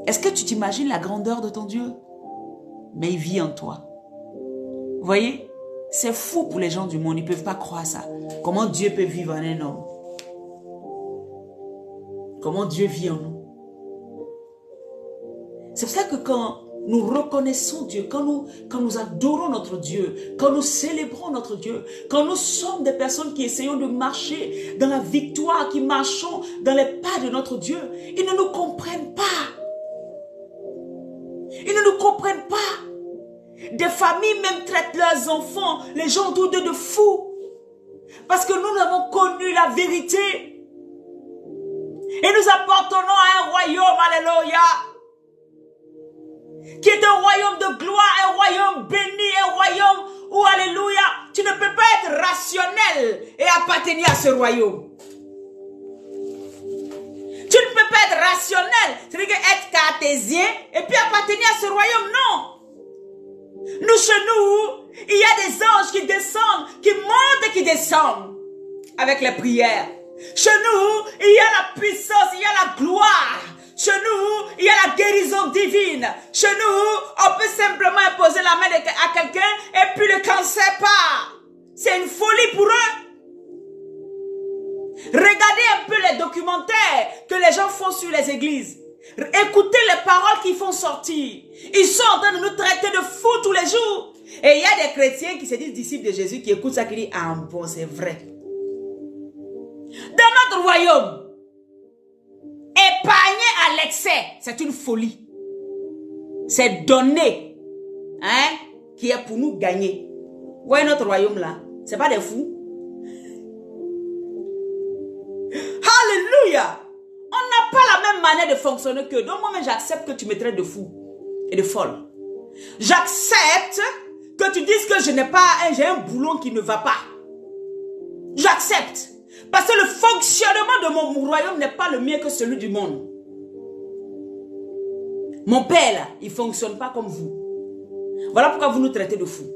Est-ce que tu t'imagines la grandeur de ton Dieu? Mais il vit en toi. Vous voyez? C'est fou pour les gens du monde. Ils ne peuvent pas croire ça. Comment Dieu peut vivre en un homme? Comment Dieu vit en nous? C'est pour ça que quand nous reconnaissons Dieu, quand nous adorons notre Dieu, quand nous célébrons notre Dieu, quand nous sommes des personnes qui essayons de marcher dans la victoire, qui marchons dans les pas de notre Dieu, ils ne nous comprennent pas. Ils ne nous comprennent pas. Des familles même traitent leurs enfants, les gens autour d'eux de fous. Parce que nous avons connu la vérité. Et nous appartenons à un royaume, alléluia, qui est un royaume de gloire, un royaume béni, un royaume où, alléluia, tu ne peux pas être rationnel et appartenir à ce royaume. Tu ne peux pas être rationnel, c'est-à-dire être cartésien et puis appartenir à ce royaume, non. Nous, chez nous, il y a des anges qui descendent, qui montent et qui descendent avec les prières. Chez nous, il y a la puissance, il y a la gloire. Chez nous, il y a la guérison divine. Chez nous, on peut simplement imposer la main à quelqu'un et puis le cancer part. C'est une folie pour eux. Regardez un peu les documentaires que les gens font sur les églises. Écoutez les paroles qu'ils font sortir. Ils sont en train de nous traiter de fous tous les jours. Et il y a des chrétiens qui se disent disciples de Jésus qui écoutent ça qui disent ah bon c'est vrai. Dans notre royaume, épargner à l'excès, c'est une folie. C'est donner, hein, qui est pour nous gagner. Vous voyez notre royaume là, c'est pas des fous. Alléluia. On n'a pas la même manière de fonctionner que donc moi-même j'accepte que tu me traites de fou et de folle. J'accepte que tu dises que je n'ai pas, j'ai un boulon qui ne va pas. J'accepte. Parce que le fonctionnement de mon royaume n'est pas le mien que celui du monde. Mon père là, il ne fonctionne pas comme vous. Voilà pourquoi vous nous traitez de fous.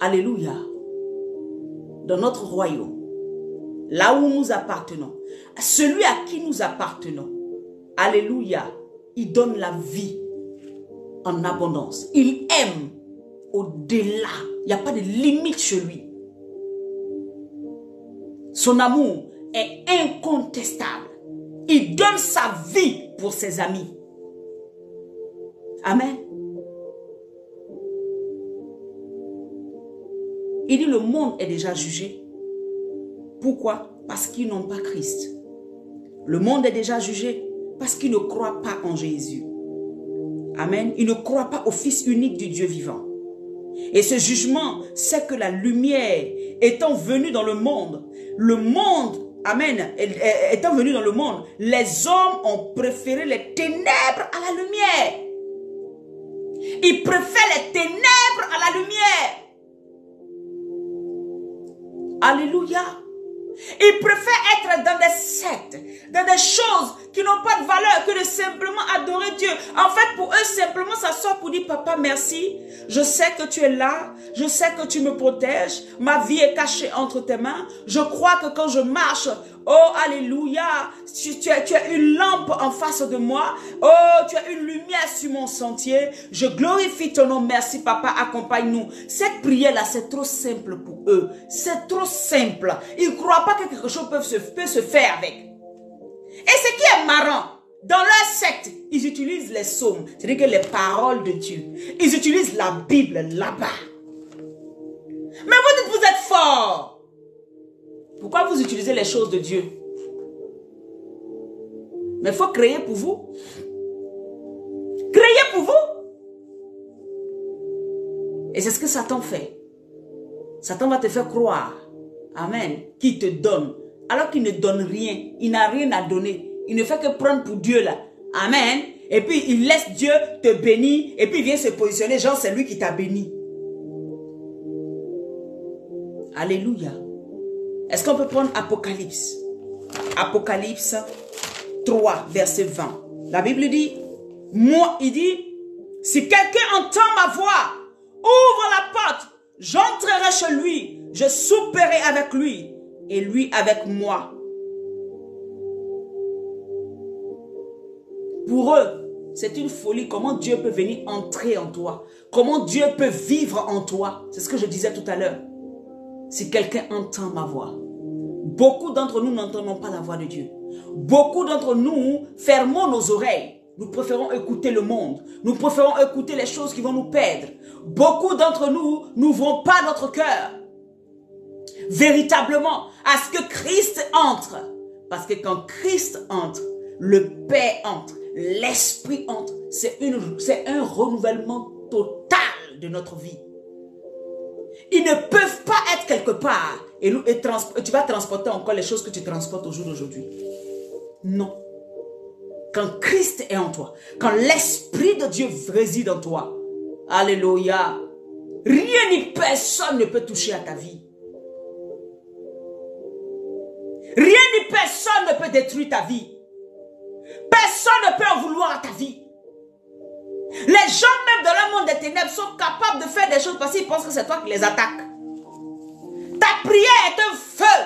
Alléluia. Dans notre royaume, là où nous appartenons, celui à qui nous appartenons, alléluia, il donne la vie en abondance. Il aime au-delà. Il n'y a pas de limite chez lui. Son amour est incontestable. Il donne sa vie pour ses amis. Amen. Il dit le monde est déjà jugé. Pourquoi? Parce qu'ils n'ont pas Christ. Le monde est déjà jugé parce qu'ils ne croient pas en Jésus. Amen. Ils ne croient pas au Fils unique du Dieu vivant. Et ce jugement, c'est que la lumière étant venue dans le monde, amen, étant venue dans le monde, les hommes ont préféré les ténèbres à la lumière. Ils préfèrent les ténèbres à la lumière. Alléluia. Ils préfèrent être dans des sectes, dans des choses qui n'ont pas de valeur que de simplement adorer Dieu. En fait, pour eux, simplement s'asseoir pour dire, papa, merci. Je sais que tu es là. Je sais que tu me protèges. Ma vie est cachée entre tes mains. Je crois que quand je marche, oh, alléluia, tu as une lampe en face de moi. Oh, tu as une lumière sur mon sentier. Je glorifie ton nom. Merci, papa, accompagne-nous. Cette prière-là, c'est trop simple pour eux. C'est trop simple. Ils ne croient pas que quelque chose peut se faire avec. Et ce qui est marrant, dans leur secte, ils utilisent les psaumes, c'est-à-dire que les paroles de Dieu. Ils utilisent la Bible là-bas. Mais vous dites, vous êtes forts. Pourquoi vous utilisez les choses de Dieu? Mais il faut créer pour vous. Créer pour vous. Et c'est ce que Satan fait. Satan va te faire croire, amen, qu'il te donne. Alors qu'il ne donne rien, il n'a rien à donner. Il ne fait que prendre pour Dieu là. Amen. Et puis il laisse Dieu te bénir. Et puis il vient se positionner, genre c'est lui qui t'a béni. Alléluia. Est-ce qu'on peut prendre Apocalypse? Apocalypse 3, verset 20. La Bible dit, moi, il dit, si quelqu'un entend ma voix, ouvre la porte, j'entrerai chez lui, je souperai avec lui. Et lui avec moi. Pour eux, c'est une folie. Comment Dieu peut venir entrer en toi? Comment Dieu peut vivre en toi? C'est ce que je disais tout à l'heure. Si quelqu'un entend ma voix. Beaucoup d'entre nous n'entendons pas la voix de Dieu. Beaucoup d'entre nous fermons nos oreilles. Nous préférons écouter le monde. Nous préférons écouter les choses qui vont nous perdre. Beaucoup d'entre nous n'ouvrons pas notre cœur véritablement à ce que Christ entre. Parce que quand Christ entre, le Père entre, l'Esprit entre. C'est un renouvellement total de notre vie. Ils ne peuvent pas être quelque part et tu vas transporter encore les choses que tu transportes au jour d'aujourd'hui. Non. Quand Christ est en toi, quand l'Esprit de Dieu réside en toi, alléluia, rien ni personne ne peut toucher à ta vie. Rien ni personne ne peut détruire ta vie. Personne ne peut en vouloir à ta vie. Les gens même dans le monde des ténèbres sont capables de faire des choses parce qu'ils pensent que c'est toi qui les attaques. Ta prière est un feu.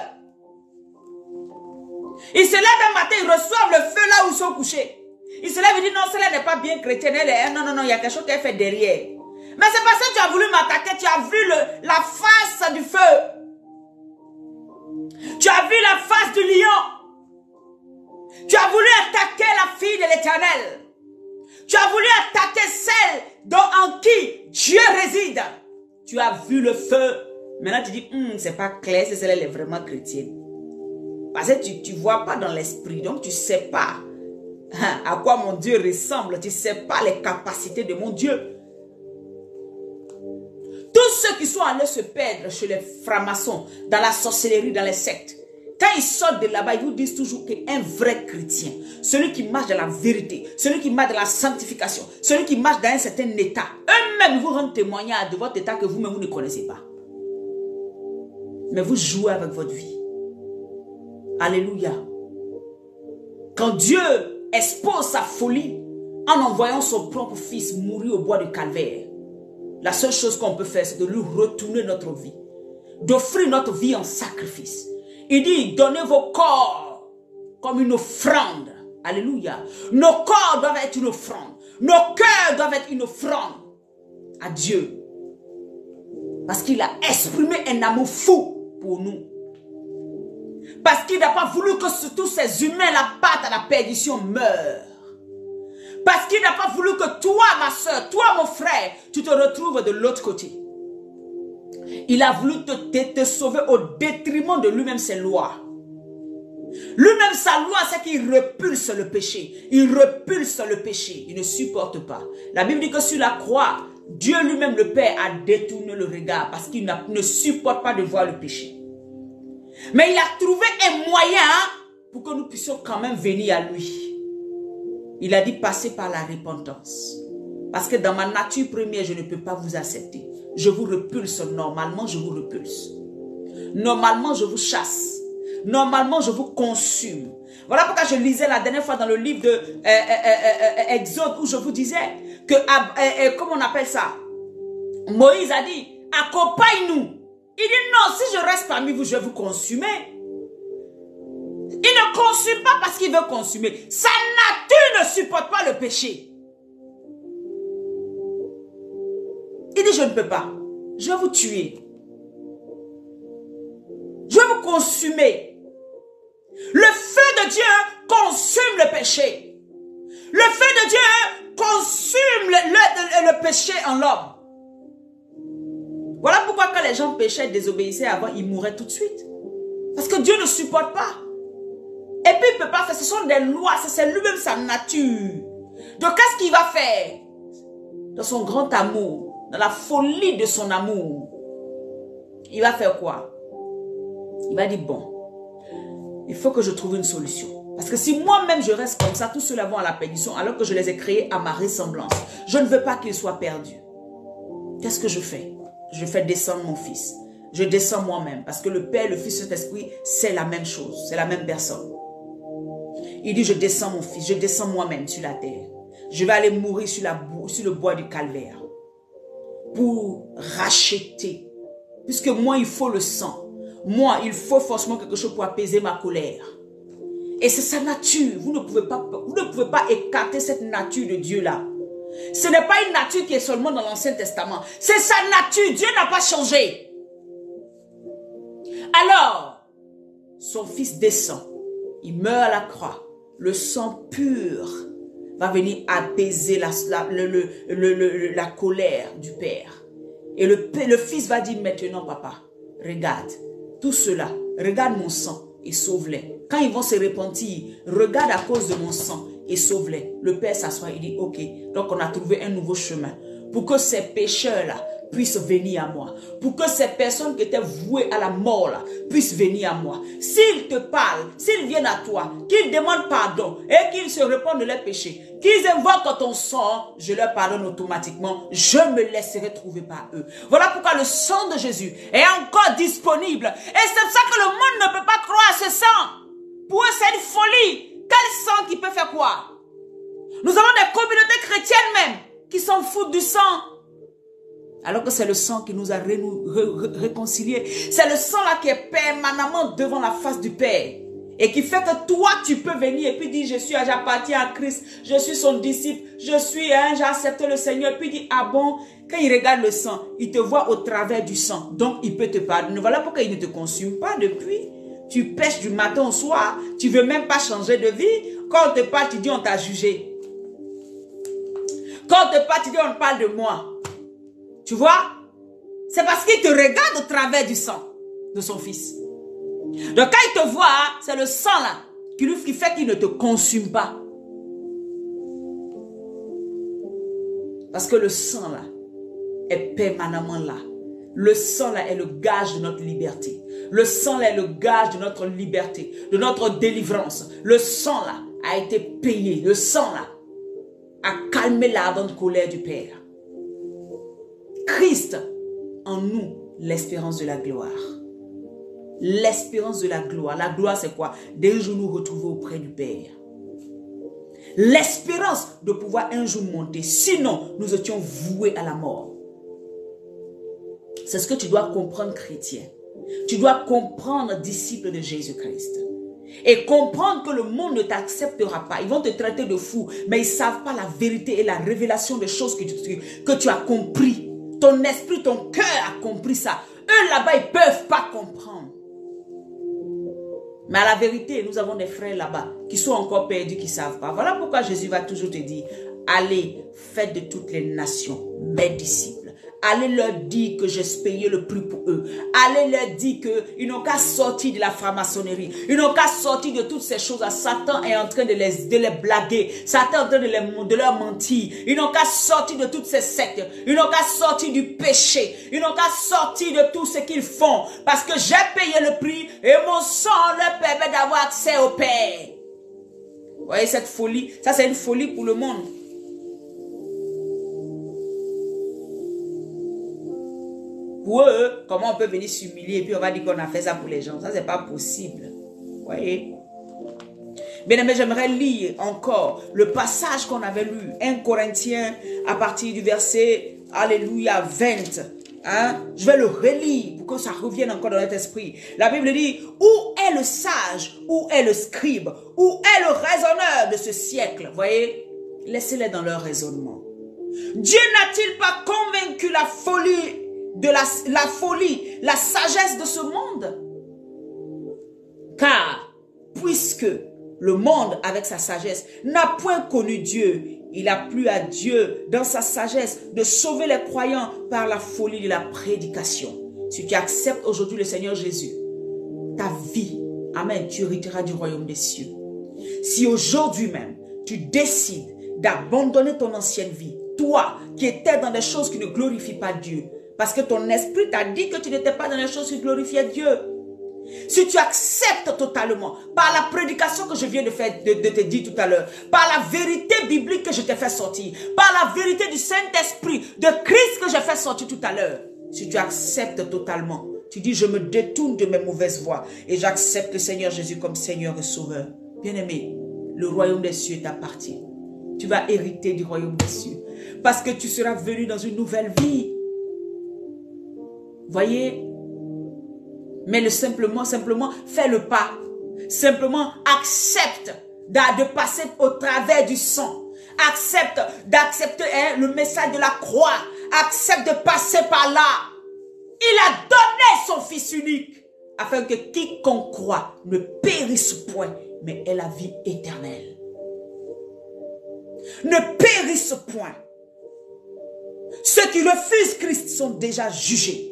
Ils se lèvent un matin, ils reçoivent le feu là où ils sont couchés. Ils se lèvent et disent non, celle-là n'est pas bien chrétienne. Non, il y a quelque chose qu'elle fait derrière. Mais c'est parce que tu as voulu m'attaquer, tu as vu la face du feu. Tu as vu la face du lion. Tu as voulu attaquer la fille de l'Éternel. Tu as voulu attaquer celle en qui Dieu réside. Tu as vu le feu. Maintenant tu dis, c'est pas clair si celle-là est vraiment chrétienne. Parce que tu ne vois pas dans l'esprit. Donc tu ne sais pas à quoi mon Dieu ressemble. Tu ne sais pas les capacités de mon Dieu. Tous ceux qui sont allés se perdre chez les francs-maçons, dans la sorcellerie, dans les sectes, quand ils sortent de là-bas, ils vous disent toujours qu'un vrai chrétien, celui qui marche dans la vérité, celui qui marche dans la sanctification, celui qui marche dans un certain état, eux-mêmes vous rendent témoignage de votre état que vous-même vous ne connaissez pas. Mais vous jouez avec votre vie. Alléluia. Quand Dieu expose sa folie en envoyant son propre fils mourir au bois du calvaire, la seule chose qu'on peut faire, c'est de lui retourner notre vie. D'offrir notre vie en sacrifice. Il dit, donnez vos corps comme une offrande. Alléluia. Nos corps doivent être une offrande. Nos cœurs doivent être une offrande à Dieu. Parce qu'il a exprimé un amour fou pour nous. Parce qu'il n'a pas voulu que tous ces humains-là partent à la perdition, meurent. Parce qu'il n'a pas voulu que toi, ma soeur, toi, mon frère, tu te retrouves de l'autre côté. Il a voulu te sauver au détriment de lui-même ses lois. Lui-même, sa loi, c'est qu'il repulse le péché. Il repulse le péché. Il ne supporte pas. La Bible dit que sur la croix, Dieu lui-même, le Père, a détourné le regard parce qu'il ne supporte pas de voir le péché. Mais il a trouvé un moyen pour que nous puissions quand même venir à lui. Il a dit passer par la repentance. Parce que dans ma nature première, je ne peux pas vous accepter. Je vous repulse normalement, je vous repulse. Normalement, je vous chasse. Normalement, je vous consume. Voilà pourquoi je lisais la dernière fois dans le livre de Exode où je vous disais que, comment on appelle ça? Moïse a dit, accompagne-nous. Il dit non, si je reste parmi vous, je vais vous consumer. Il ne consume pas parce qu'il veut consumer. Sa nature ne supporte pas le péché. Il dit je ne peux pas. Je vais vous tuer. Je vais vous consumer. Le feu de Dieu consume le péché. Le feu de Dieu consume le péché en l'homme. Voilà pourquoi quand les gens péchaient, désobéissaient avant, ils mouraient tout de suite. Parce que Dieu ne supporte pas. Et puis il ne peut pas faire, ce sont des lois, c'est lui-même sa nature. Donc qu'est-ce qu'il va faire? Dans son grand amour, dans la folie de son amour, il va faire quoi? Il va dire bon, il faut que je trouve une solution. Parce que si moi-même je reste comme ça, tous ceux-là vont à la perdition alors que je les ai créés à ma ressemblance. Je ne veux pas qu'ils soient perdus. Qu'est-ce que je fais? Je fais descendre mon fils. Je descends moi-même parce que le Père, le Fils et l'Esprit, c'est la même chose, c'est la même personne. Il dit je descends mon fils, je descends moi-même sur la terre. Je vais aller mourir sur le bois du calvaire pour racheter. Puisque moi il faut le sang. Moi, il faut forcément quelque chose pour apaiser ma colère. Et c'est sa nature. Vous ne pouvez pas écarter cette nature de Dieu-là. Ce n'est pas une nature qui est seulement dans l'Ancien Testament. C'est sa nature. Dieu n'a pas changé. Alors, son fils descend. Il meurt à la croix. Le sang pur va venir apaiser la colère du Père. Et le fils va dire maintenant, papa, regarde. Tout cela, regarde mon sang et sauve-les. Quand ils vont se repentir, regarde à cause de mon sang et sauve-les. Le Père s'assoit et dit, ok, donc on a trouvé un nouveau chemin. Pour que ces pécheurs-là puissent venir à moi. Pour que ces personnes qui étaient vouées à la mort là, puissent venir à moi. S'ils te parlent, s'ils viennent à toi, qu'ils demandent pardon et qu'ils se répandent de leurs péchés, qu'ils invoquent ton sang, je leur pardonne automatiquement. Je me laisserai trouver par eux. Voilà pourquoi le sang de Jésus est encore disponible. Et c'est pour ça que le monde ne peut pas croire à ce sang. Pour eux, c'est une folie. Quel sang qui peut faire quoi? Nous avons des communautés chrétiennes même qui s'en foutent du sang. Alors que c'est le sang qui nous a réconciliés. C'est le sang là qui est permanemment devant la face du Père. Et qui fait que toi, tu peux venir et puis dire, j'appartiens à Christ, je suis son disciple, j'ai accepté le Seigneur. Et puis il dit, ah bon, quand il regarde le sang, il te voit au travers du sang. Donc il peut te pardonner. Voilà pourquoi il ne te consume pas depuis. Tu pêches du matin au soir, tu ne veux même pas changer de vie. Quand on te parle, tu dis, on t'a jugé. Quand on te parle, tu dis, on parle de moi. Tu vois? C'est parce qu'il te regarde au travers du sang de son fils. Donc quand il te voit, c'est le sang là qui fait qu'il ne te consume pas. Parce que le sang là est permanemment là. Le sang là est le gage de notre liberté. Le sang là est le gage de notre liberté, de notre délivrance. Le sang là a été payé. Le sang là a calmé l'ardente colère du Père. Christ en nous, l'espérance de la gloire. L'espérance de la gloire. La gloire, c'est quoi? D'un jour nous retrouver auprès du Père. L'espérance de pouvoir un jour monter. Sinon, nous étions voués à la mort. C'est ce que tu dois comprendre, chrétien. Tu dois comprendre, disciple de Jésus-Christ. Et comprendre que le monde ne t'acceptera pas. Ils vont te traiter de fou, mais ils ne savent pas la vérité et la révélation des choses que tu as compris. Ton esprit, ton cœur a compris ça. Eux là-bas, ils ne peuvent pas comprendre. Mais à la vérité, nous avons des frères là-bas qui sont encore perdus, qui ne savent pas. Voilà pourquoi Jésus va toujours te dire, allez, faites de toutes les nations mes disciples. allez leur dire que j'ai payé le prix pour eux. Allez leur dire qu'ils n'ont qu'à sortir de la franc-maçonnerie. Ils n'ont qu'à sortir de toutes ces choses. Satan est en train de les blaguer. Satan est en train de leur mentir. Ils n'ont qu'à sortir de toutes ces sectes. Ils n'ont qu'à sortir du péché. Ils n'ont qu'à sortir de tout ce qu'ils font. Parce que j'ai payé le prix et mon sang leur permet d'avoir accès au Père. Vous voyez cette folie? Ça, c'est une folie pour le monde. Pour eux, comment on peut venir s'humilier et puis on va dire qu'on a fait ça pour les gens? Ça, c'est pas possible. Vous voyez? Bien aimé, j'aimerais lire encore le passage qu'on avait lu, 1 Corinthiens, à partir du verset, alléluia, 20. Hein? Je vais le relire pour que ça revienne encore dans notre esprit. La Bible dit, où est le sage? Où est le scribe? Où est le raisonneur de ce siècle? Vous voyez? Laissez-les dans leur raisonnement. Dieu n'a-t-il pas convaincu la folie, la sagesse de ce monde? Car, puisque le monde, avec sa sagesse, n'a point connu Dieu, il a plu à Dieu, dans sa sagesse, de sauver les croyants par la folie de la prédication. Si tu acceptes aujourd'hui le Seigneur Jésus, ta vie, amen, tu hériteras du royaume des cieux. Si aujourd'hui même, tu décides d'abandonner ton ancienne vie, toi qui étais dans des choses qui ne glorifient pas Dieu, parce que ton esprit t'a dit que tu n'étais pas dans les choses qui glorifiaient Dieu. Si tu acceptes totalement, par la prédication que je viens de te dire tout à l'heure, par la vérité biblique que je t'ai fait sortir, par la vérité du Saint-Esprit, de Christ que j'ai fait sortir tout à l'heure, si tu acceptes totalement, tu dis je me détourne de mes mauvaises voies et j'accepte le Seigneur Jésus comme Seigneur et Sauveur. Bien-aimé, le royaume des cieux t'appartient. Tu vas hériter du royaume des cieux parce que tu seras venu dans une nouvelle vie. Voyez? Mais simplement, fais le pas. Simplement, accepte de passer au travers du sang. Accepte d'accepter le message de la croix. Accepte de passer par là. Il a donné son Fils unique afin que quiconque croit ne périsse point, mais ait la vie éternelle. Ne périsse point. Ceux qui refusent Christ sont déjà jugés.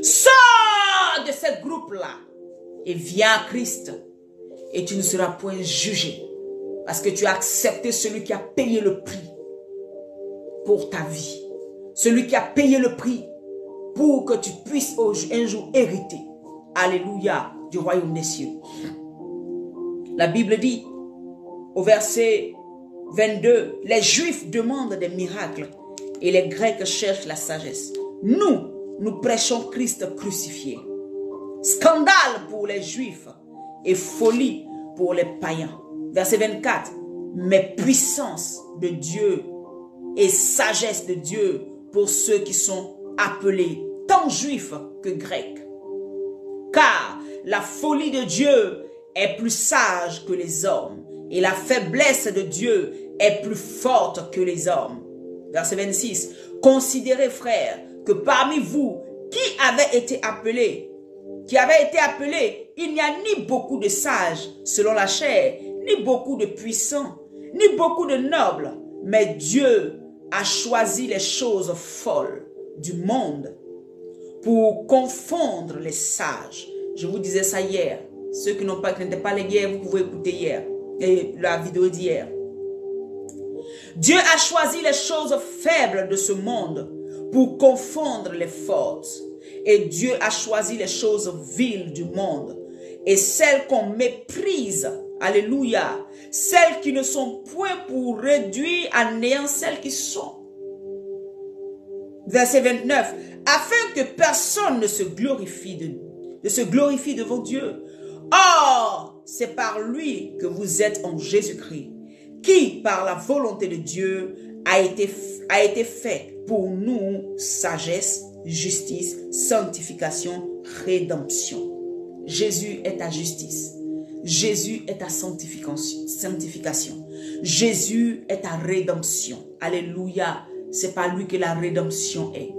Sors de ce groupe-là et viens à Christ et tu ne seras point jugé parce que tu as accepté celui qui a payé le prix pour ta vie. Celui qui a payé le prix pour que tu puisses un jour hériter, alléluia, du royaume des cieux. La Bible dit au verset 22, les Juifs demandent des miracles et les Grecs cherchent la sagesse. Nous prêchons Christ crucifié. Scandale pour les Juifs et folie pour les païens. Verset 24. Mais puissance de Dieu et sagesse de Dieu pour ceux qui sont appelés, tant Juifs que Grecs. Car la folie de Dieu est plus sage que les hommes et la faiblesse de Dieu est plus forte que les hommes. Verset 26. Considérez, frères, que parmi vous qui avez été appelés, il n'y a ni beaucoup de sages selon la chair, ni beaucoup de puissants, ni beaucoup de nobles, mais Dieu a choisi les choses folles du monde pour confondre les sages. Je vous disais ça hier. Ceux qui n'étaient pas les guerres, vous pouvez écouter hier, et la vidéo d'hier. Dieu a choisi les choses faibles de ce monde pour confondre les fortes. Et Dieu a choisi les choses viles du monde et celles qu'on méprise, alléluia, celles qui ne sont point pour réduire à néant celles qui sont. Verset 29, afin que personne ne se glorifie devant Dieu. Or, c'est par lui que vous êtes en Jésus-Christ, qui, par la volonté de Dieu, a été fait pour nous sagesse, justice, sanctification, rédemption. Jésus est ta justice. Jésus est ta sanctification. Jésus est ta rédemption. Alléluia. C'est pas lui que la rédemption est.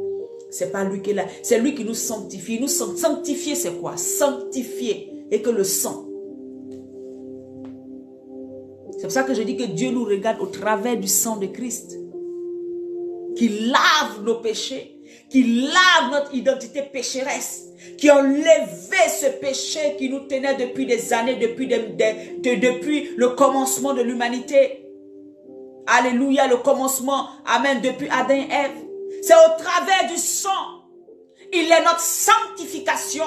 C'est pas lui que c'est lui qui nous sanctifie. Nous sanctifier, c'est quoi? Sanctifier et que le sang. C'est pour ça que je dis que Dieu nous regarde au travers du sang de Christ, qui lave nos péchés, qui lave notre identité pécheresse, qui a enlevé ce péché qui nous tenait depuis des années, depuis le commencement de l'humanité. Alléluia, le commencement, amen, depuis Adam et Ève. C'est au travers du sang. Il est notre sanctification.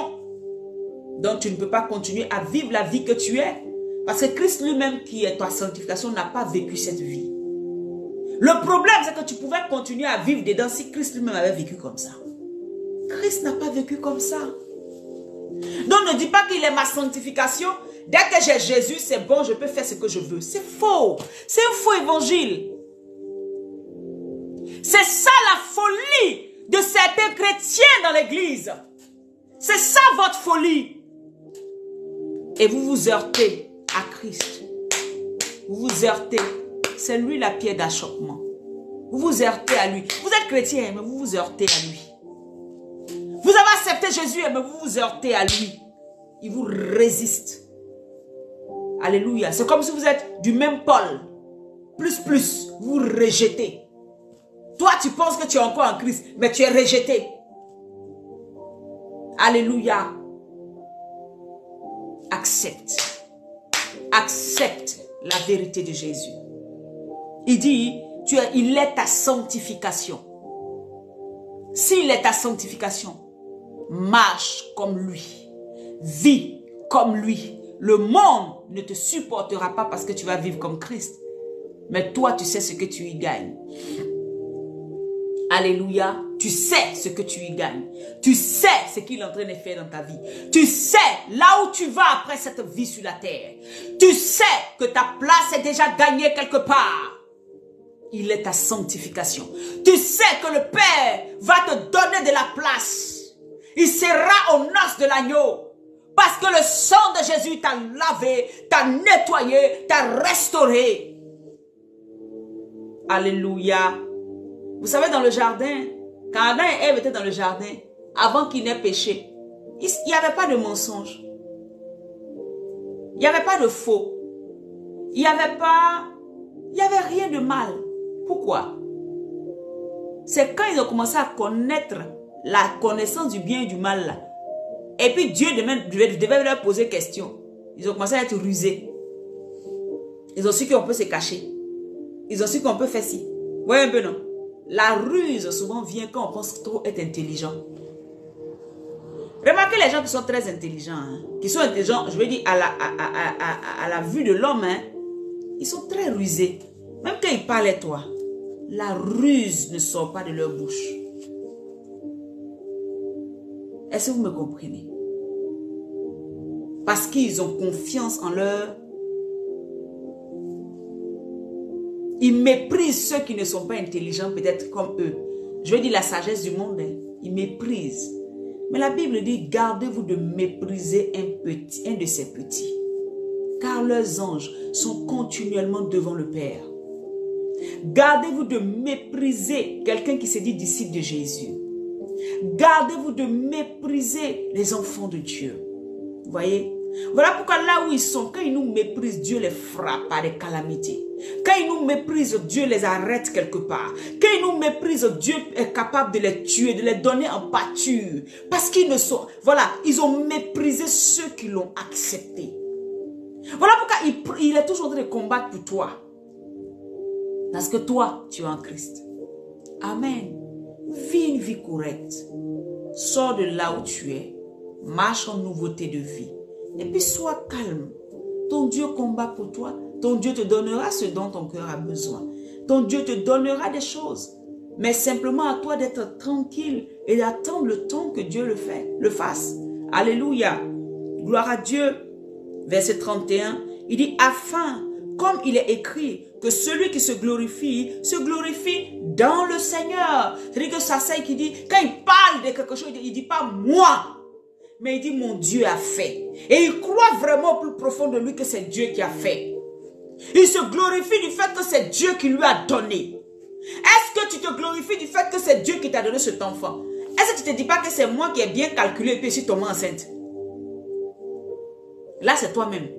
Donc tu ne peux pas continuer à vivre la vie que tu es. Parce que Christ lui-même qui est ta sanctification n'a pas vécu cette vie. Le problème c'est que tu pouvais continuer à vivre dedans si Christ lui-même avait vécu comme ça. Christ n'a pas vécu comme ça. Donc ne dis pas qu'il est ma sanctification. Dès que j'ai Jésus, c'est bon, je peux faire ce que je veux. C'est faux. C'est un faux évangile. C'est ça la folie de certains chrétiens dans l'église. C'est ça votre folie. Et vous vous heurtez à Christ. Vous vous heurtez. C'est lui la pierre d'achoppement. Vous vous heurtez à lui. Vous êtes chrétien, mais vous vous heurtez à lui. Vous avez accepté Jésus, mais vous vous heurtez à lui. Il vous résiste. Alléluia. C'est comme si vous êtes du même pôle. Plus, vous rejetez. Toi, tu penses que tu es encore en Christ, mais tu es rejeté. Alléluia. Accepte. Accepte la vérité de Jésus. Il dit, il est ta sanctification. S'il est ta sanctification, marche comme lui. Vis comme lui. Le monde ne te supportera pas parce que tu vas vivre comme Christ. Mais toi, tu sais ce que tu y gagnes. Alléluia. Tu sais ce que tu y gagnes. Tu sais ce qu'il est en train de faire dans ta vie. Tu sais là où tu vas après cette vie sur la terre. Tu sais que ta place est déjà gagnée quelque part. Il est ta sanctification. Tu sais que le Père va te donner de la place. Il sera aux noces de l'agneau. Parce que le sang de Jésus t'a lavé, t'a nettoyé, t'a restauré. Alléluia. Vous savez, dans le jardin, quand Adam et Ève étaient dans le jardin, avant qu'ils n'aient péché, il n'y avait pas de mensonge. Il n'y avait pas de faux. Il n'y avait rien de mal. Pourquoi? C'est quand ils ont commencé à connaître la connaissance du bien et du mal là. Et puis Dieu devait leur poser question. Ils ont commencé à être rusés. Ils ont su qu'on peut se cacher. Ils ont su qu'on peut faire ci. Vous voyez un peu, non? La ruse souvent vient quand on pense trop être intelligent. Remarquez les gens qui sont très intelligents. Hein, qui sont intelligents, je veux dire, à la vue de l'homme. Hein, ils sont très rusés. Même quand ils parlent à toi, la ruse ne sort pas de leur bouche. Est-ce que vous me comprenez? Parce qu'ils ont confiance en leur... Ils méprisent ceux qui ne sont pas intelligents, peut-être comme eux. Je veux dire la sagesse du monde. Hein. Ils méprisent. Mais la Bible dit, gardez-vous de mépriser un de ces petits. Car leurs anges sont continuellement devant le Père. Gardez-vous de mépriser quelqu'un qui se dit disciple de Jésus. Gardez-vous de mépriser les enfants de Dieu. Vous voyez? Voilà pourquoi là où ils sont, quand ils nous méprisent, Dieu les frappe par des calamités. Quand ils nous méprisent, Dieu les arrête quelque part. Quand ils nous méprisent, Dieu est capable de les tuer, de les donner en pâture. Parce qu'ils ne sont... Voilà, ils ont méprisé ceux qui l'ont accepté. Voilà pourquoi il est toujours en train de combattre pour toi. Parce que toi, tu es en Christ. Amen. Vis une vie correcte. Sors de là où tu es. Marche en nouveauté de vie. Et puis sois calme. Ton Dieu combat pour toi. Ton Dieu te donnera ce dont ton cœur a besoin. Ton Dieu te donnera des choses. Mais simplement à toi d'être tranquille et d'attendre le temps que Dieu le fasse. Alléluia. Gloire à Dieu. Verset 31. Il dit, afin, comme il est écrit, que celui qui se glorifie dans le Seigneur. C'est-à-dire que ça, c'est qui dit, quand il parle de quelque chose, il ne dit pas moi. Mais il dit mon Dieu a fait. Et il croit vraiment au plus profond de lui que c'est Dieu qui a fait. Il se glorifie du fait que c'est Dieu qui lui a donné. Est-ce que tu te glorifies du fait que c'est Dieu qui t'a donné cet enfant? Est-ce que tu ne te dis pas que c'est moi qui ai bien calculé et puis je suis tombée enceinte? Là, c'est toi-même.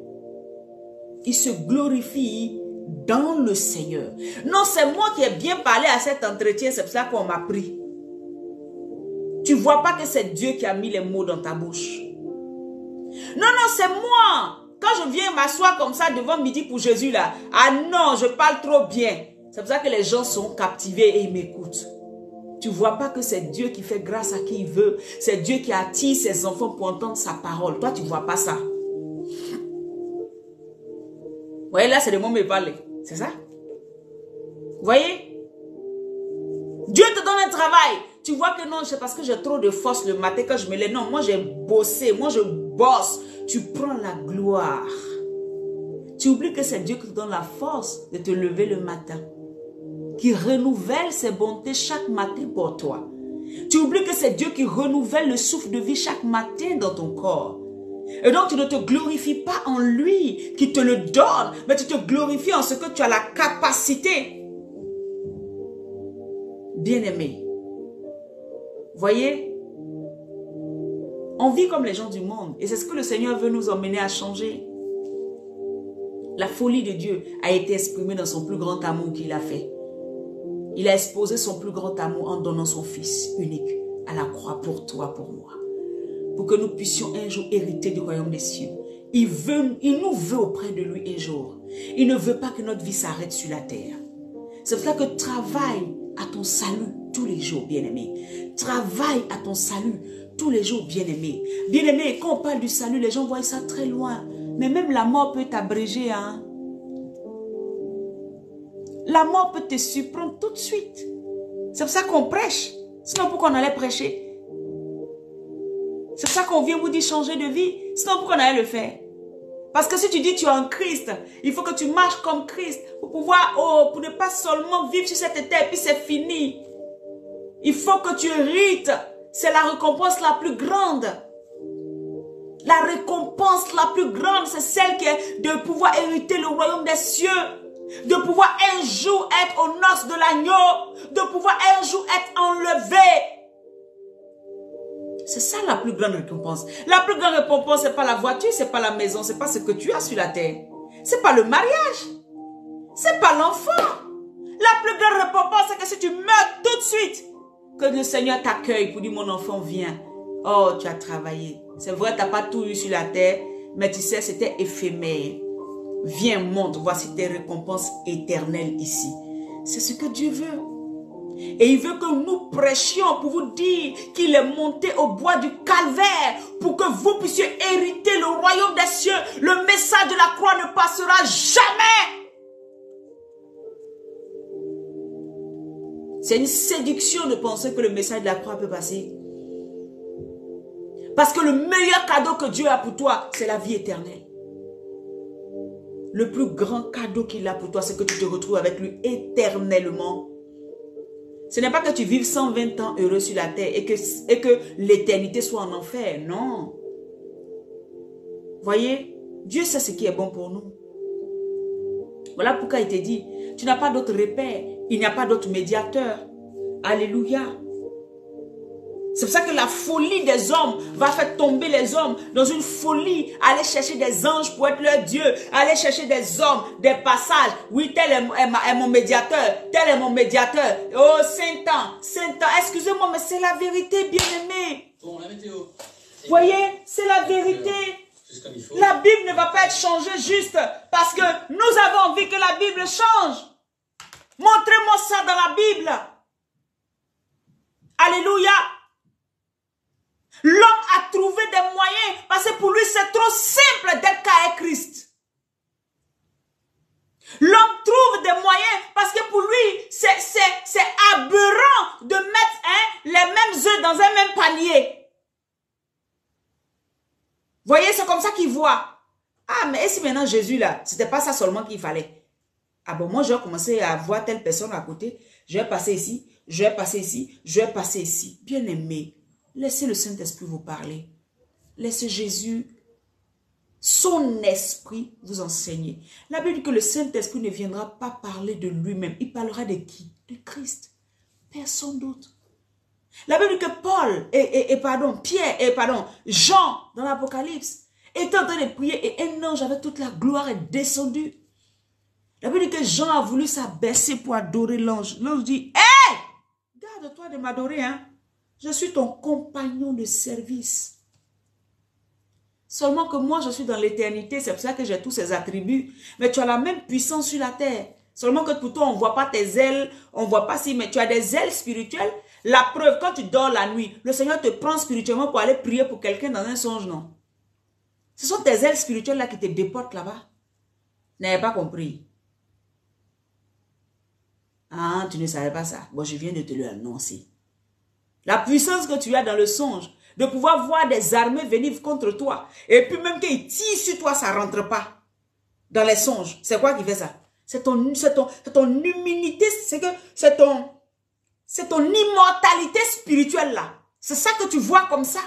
Il se glorifie dans le Seigneur. Non, c'est moi qui ai bien parlé à cet entretien, c'est pour ça qu'on m'a pris. Tu ne vois pas que c'est Dieu qui a mis les mots dans ta bouche. Non, non, c'est moi. Quand je viens m'asseoir comme ça devant midi pour Jésus là, ah non, je parle trop bien. C'est pour ça que les gens sont captivés et ils m'écoutent. Tu ne vois pas que c'est Dieu qui fait grâce à qui il veut. C'est Dieu qui attire ses enfants pour entendre sa parole. Toi, tu ne vois pas ça. Vous voyez, là, c'est le mot me parler. C'est ça? Vous voyez? Dieu te donne un travail. Tu vois que non, c'est parce que j'ai trop de force le matin quand je me lève. Non, moi, j'ai bossé. Moi, je bosse. Tu prends la gloire. Tu oublies que c'est Dieu qui te donne la force de te lever le matin. Qui renouvelle ses bontés chaque matin pour toi. Tu oublies que c'est Dieu qui renouvelle le souffle de vie chaque matin dans ton corps. Et donc, tu ne te glorifies pas en lui qui te le donne, mais tu te glorifies en ce que tu as la capacité. Bien-aimé, voyez, on vit comme les gens du monde et c'est ce que le Seigneur veut nous emmener à changer. La folie de Dieu a été exprimée dans son plus grand amour qu'il a fait. Il a exposé son plus grand amour en donnant son Fils unique à la croix pour toi, pour moi. Pour que nous puissions un jour hériter du royaume des cieux. Il nous veut auprès de lui un jour. Il ne veut pas que notre vie s'arrête sur la terre. C'est pour ça que travaille à ton salut tous les jours, bien-aimé. Travaille à ton salut tous les jours, bien-aimé. Bien-aimé, quand on parle du salut, les gens voient ça très loin. Mais même la mort peut t'abréger, hein. La mort peut te surprendre tout de suite. C'est pour ça qu'on prêche. Sinon, pourquoi on allait prêcher? C'est pour ça qu'on vient vous dire changer de vie. Sinon, pourquoi on allait le faire? Parce que si tu dis tu es en Christ, il faut que tu marches comme Christ pour pouvoir, pour ne pas seulement vivre sur cette terre et puis c'est fini. Il faut que tu hérites. C'est la récompense la plus grande. La récompense la plus grande, c'est celle qui est de pouvoir hériter le royaume des cieux. De pouvoir un jour être aux noces de l'agneau. De pouvoir un jour être enlevé. C'est ça la plus grande récompense. La plus grande récompense, c'est pas la voiture, c'est pas la maison, c'est pas ce que tu as sur la terre. C'est pas le mariage. C'est pas l'enfant. La plus grande récompense, c'est que si tu meurs tout de suite, que le Seigneur t'accueille pour dire mon enfant viens. Oh, tu as travaillé. C'est vrai, tu n'as pas tout eu sur la terre, mais tu sais, c'était éphémère. Viens, monte, voici tes récompenses éternelles ici. C'est ce que Dieu veut. Et il veut que nous prêchions pour vous dire qu'il est monté au bois du calvaire pour que vous puissiez hériter le royaume des cieux. Le message de la croix ne passera jamais. C'est une séduction de penser que le message de la croix peut passer. Parce que le meilleur cadeau que Dieu a pour toi, c'est la vie éternelle. Le plus grand cadeau qu'il a pour toi, c'est que tu te retrouves avec lui éternellement. Ce n'est pas que tu vives 120 ans heureux sur la terre et que l'éternité soit en enfer. Non. Voyez, Dieu sait ce qui est bon pour nous. Voilà pourquoi il te dit, tu n'as pas d'autre repère. Il n'y a pas d'autre médiateur. Alléluia. C'est pour ça que la folie des hommes va faire tomber les hommes dans une folie. Aller chercher des anges pour être leur Dieu. Aller chercher des hommes, des passages. Oui, tel est mon médiateur. Tel est mon médiateur. Oh, Saint-Temps. Excusez-moi, mais c'est la vérité, bien-aimé.
Bon, la météo.
Voyez, c'est la vérité. La Bible ne va pas être changée juste parce que nous avons envie que la Bible change. Montrez-moi ça dans la Bible. Alléluia. L'homme a trouvé des moyens parce que pour lui c'est trop simple d'être qu'à Christ. L'homme trouve des moyens parce que pour lui c'est aberrant de mettre les mêmes œufs dans un même panier. Voyez, c'est comme ça qu'il voit. Ah, mais et si maintenant Jésus là, c'était pas ça seulement qu'il fallait. Ah bon, moi je vais commencer à voir telle personne à côté, je vais passer ici, je vais passer ici, je vais passer ici. Bien aimé, laissez le Saint-Esprit vous parler. Laissez Jésus, son esprit vous enseigner. La Bible dit que le Saint-Esprit ne viendra pas parler de lui-même. Il parlera de qui? De Christ. Personne d'autre. La Bible dit que Jean, dans l'Apocalypse, était en train de prier et un ange avec toute la gloire est descendu. La Bible dit que Jean a voulu s'abaisser pour adorer l'ange. L'ange dit, hé, garde-toi de m'adorer, hein. Je suis ton compagnon de service. Seulement que moi, je suis dans l'éternité. C'est pour ça que j'ai tous ces attributs. Mais tu as la même puissance sur la terre. Seulement que pour toi, on ne voit pas tes ailes. On ne voit pas si, mais tu as des ailes spirituelles. La preuve, quand tu dors la nuit, le Seigneur te prend spirituellement pour aller prier pour quelqu'un dans un songe, non? Ce sont tes ailes spirituelles là qui te déportent là-bas. N'avez pas compris. Ah, tu ne savais pas ça. Bon, je viens de te l'annoncer. La puissance que tu as dans le songe, de pouvoir voir des armées venir contre toi. Et puis même qu'ils tirent sur toi, ça ne rentre pas. Dans les songes. C'est quoi qui fait ça? C'est ton humilité, c'est ton immortalité spirituelle là. C'est ça que tu vois comme ça.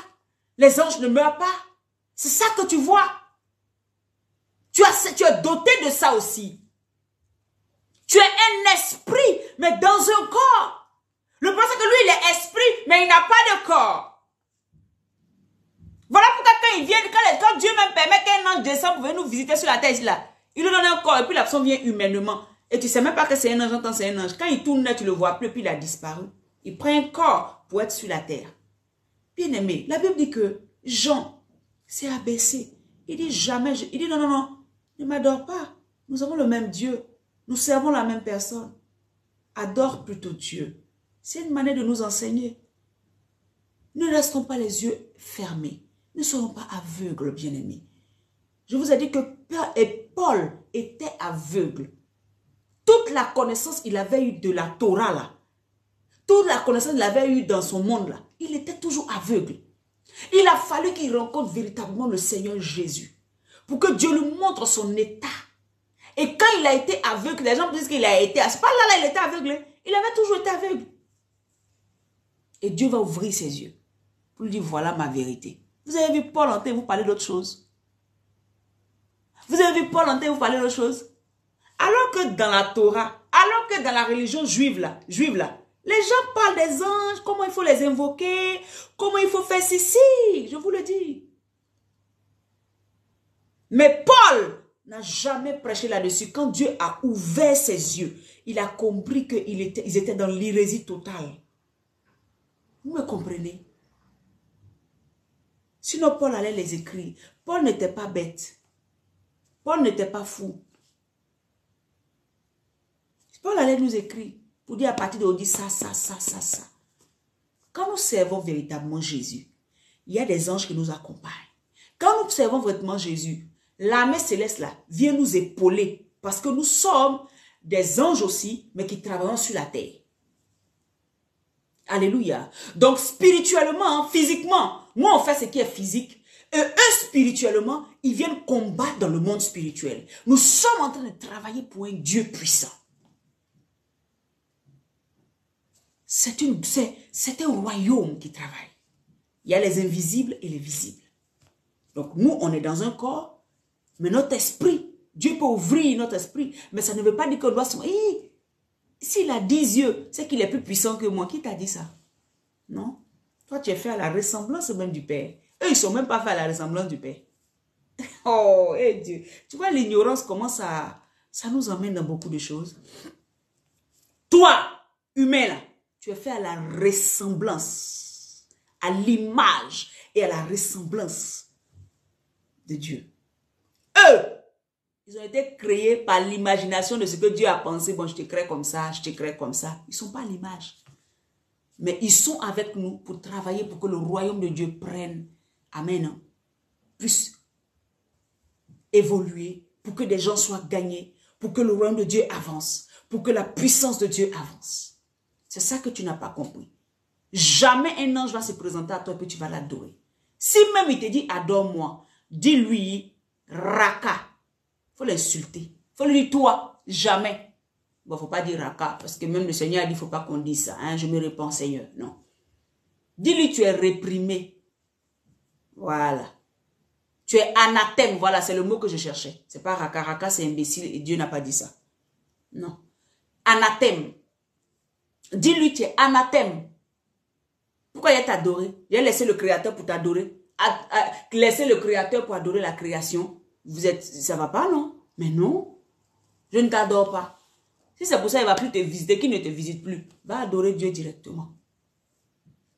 Les anges ne meurent pas. C'est ça que tu vois. Tu es doté de ça aussi. Tu es un esprit, mais dans un corps. Le problème, c'est que lui, il est esprit, mais il n'a pas de corps. Voilà pourquoi quand il vient, quand Dieu même permet qu'un ange descende pour venir nous visiter sur la terre, là, il lui donne un corps et puis la personne vient humainement. Et tu ne sais même pas que c'est un ange, j'entends c'est un ange. Quand il tourne, tu ne le vois plus, puis il a disparu. Il prend un corps pour être sur la terre. Bien aimé, la Bible dit que Jean s'est abaissé. Il dit jamais, il dit non, ne m'adore pas. Nous avons le même Dieu. Nous servons la même personne. Adore plutôt Dieu. C'est une manière de nous enseigner. Ne restons pas les yeux fermés. Ne soyons pas aveugles, bien-aimés. Je vous ai dit que Paul était aveugle. Toute la connaissance qu'il avait eue de la Torah, là, toute la connaissance qu'il avait eue dans son monde, là, il était toujours aveugle. Il a fallu qu'il rencontre véritablement le Seigneur Jésus pour que Dieu lui montre son état. Et quand il a été aveugle, les gens disent qu'il a été... C'est pas là, il était aveugle. Il avait toujours été aveugle. Et Dieu va ouvrir ses yeux pour lui dire, voilà ma vérité. Vous avez vu Paul en train de vous parler d'autre chose? Vous avez vu Paul en train de vous parler d'autre chose? Alors que dans la Torah, alors que dans la religion juive là, les gens parlent des anges, comment il faut les invoquer, comment il faut faire ceci, je vous le dis. Mais Paul n'a jamais prêché là-dessus. Quand Dieu a ouvert ses yeux, il a compris qu'ils étaient dans l'hérésie totale. Vous me comprenez? Sinon, Paul allait les écrire. Paul n'était pas bête. Paul n'était pas fou. Paul allait nous écrire pour dire à partir d'aujourd'hui ça. Quand nous servons véritablement Jésus, il y a des anges qui nous accompagnent. Quand nous servons véritablement Jésus, l'armée céleste là vient nous épauler parce que nous sommes des anges aussi, mais qui travaillent sur la terre. Alléluia. Donc spirituellement, physiquement, moi on fait ce qui est physique. Et eux spirituellement, ils viennent combattre dans le monde spirituel. Nous sommes en train de travailler pour un Dieu puissant. C'est un royaume qui travaille. Il y a les invisibles et les visibles. Donc nous, on est dans un corps, mais notre esprit, Dieu peut ouvrir notre esprit, mais ça ne veut pas dire qu'on doit se... S'il a 10 yeux, c'est qu'il est plus puissant que moi. Qui t'a dit ça? Non. Toi, tu es fait à la ressemblance même du Père. Eux, ils ne sont même pas faits à la ressemblance du Père. Oh, Dieu. Tu vois l'ignorance, comment ça nous emmène dans beaucoup de choses. Toi, humain là, tu es fait à la ressemblance, à l'image et à la ressemblance de Dieu. Eux, ils ont été créés par l'imagination de ce que Dieu a pensé. Bon, je te crée comme ça, je te crée comme ça. Ils ne sont pas à l'image. Mais ils sont avec nous pour travailler pour que le royaume de Dieu prenne, amen, puisse évoluer, pour que des gens soient gagnés, pour que le royaume de Dieu avance, pour que la puissance de Dieu avance. C'est ça que tu n'as pas compris. Jamais un ange va se présenter à toi et puis tu vas l'adorer. Si même il te dit adore-moi, dis-lui Raka. Il faut l'insulter. Il faut lui dire toi, jamais. Bon, il ne faut pas dire Raka parce que même le Seigneur a dit il ne faut pas qu'on dise ça. Hein? Je me réponds Seigneur. Non. Dis-lui tu es réprimé. Voilà. Tu es anathème. Voilà, c'est le mot que je cherchais. C'est pas Raka. Raka, c'est imbécile et Dieu n'a pas dit ça. Non. Anathème. Dis-lui tu es anathème. Pourquoi il t'a adoré? Il a laissé le Créateur pour t'adorer. Laisser le Créateur pour adorer la création. Ça ne va pas, non? Mais non. Je ne t'adore pas. Si c'est pour ça, il ne va plus te visiter, qu'il ne te visite plus. Va adorer Dieu directement.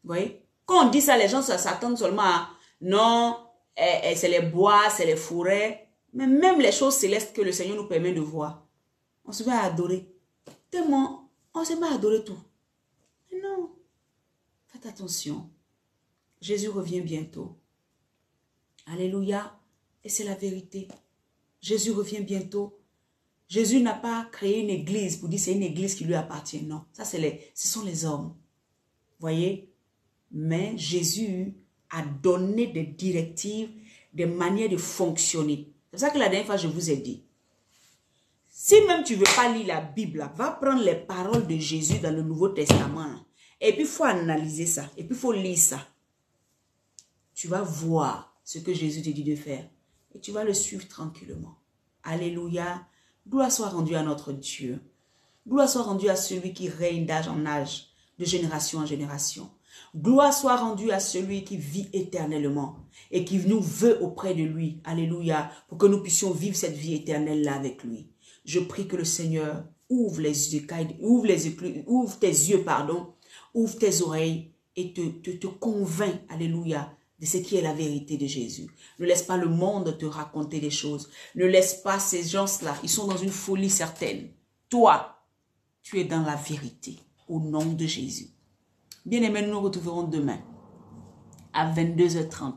Vous voyez? Quand on dit ça, les gens s'attendent seulement à, non, c'est les bois, c'est les forêts. Mais même les choses célestes que le Seigneur nous permet de voir, on se met à adorer. Tellement, on se met à adorer tout. Mais non. Faites attention. Jésus revient bientôt. Alléluia. Et c'est la vérité. Jésus revient bientôt. Jésus n'a pas créé une église pour dire c'est une église qui lui appartient. Non, ça ce sont les hommes. Voyez? Mais Jésus a donné des directives, des manières de fonctionner. C'est pour ça que la dernière fois je vous ai dit. Si même tu ne veux pas lire la Bible, va prendre les paroles de Jésus dans le Nouveau Testament. Et puis il faut analyser ça. Et puis il faut lire ça. Tu vas voir ce que Jésus te dit de faire. Et tu vas le suivre tranquillement. Alléluia. Gloire soit rendue à notre Dieu. Gloire soit rendue à celui qui règne d'âge en âge, de génération en génération. Gloire soit rendue à celui qui vit éternellement et qui nous veut auprès de lui. Alléluia. Pour que nous puissions vivre cette vie éternelle-là avec lui. Je prie que le Seigneur ouvre les yeux, ouvre tes yeux, pardon, ouvre tes oreilles et te convainc, alléluia, de ce qui est la vérité de Jésus. Ne laisse pas le monde te raconter des choses. Ne laisse pas ces gens-là, ils sont dans une folie certaine. Toi, tu es dans la vérité, au nom de Jésus. Bien-aimés, nous nous retrouverons demain à 22h30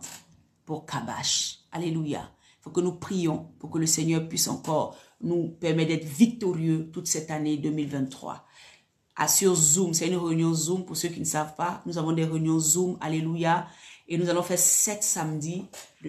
pour Kabash. Alléluia. Il faut que nous prions pour que le Seigneur puisse encore nous permettre d'être victorieux toute cette année 2023. Sur Zoom, c'est une réunion Zoom pour ceux qui ne savent pas. Nous avons des réunions Zoom, alléluia. Et nous allons faire 7 samedis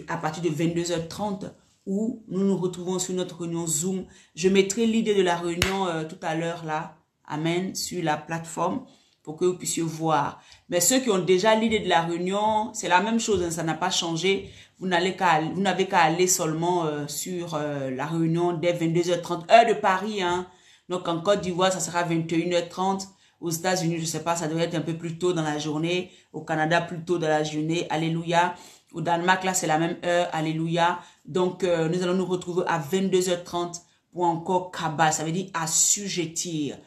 à partir de 22h30 où nous nous retrouvons sur notre réunion Zoom. Je mettrai l'idée de la réunion tout à l'heure là, amen, sur la plateforme pour que vous puissiez voir. Mais ceux qui ont déjà l'idée de la réunion, c'est la même chose, hein, ça n'a pas changé. Vous n'avez qu'à aller seulement sur la réunion dès 22h30, heure de Paris. Hein. Donc en Côte d'Ivoire, ça sera 21h30. Aux États-Unis, je ne sais pas, ça devrait être un peu plus tôt dans la journée. Au Canada, plus tôt dans la journée. Alléluia. Au Danemark, là, c'est la même heure. Alléluia. Donc, nous allons nous retrouver à 22h30 pour encore Kabbal. Ça veut dire assujettir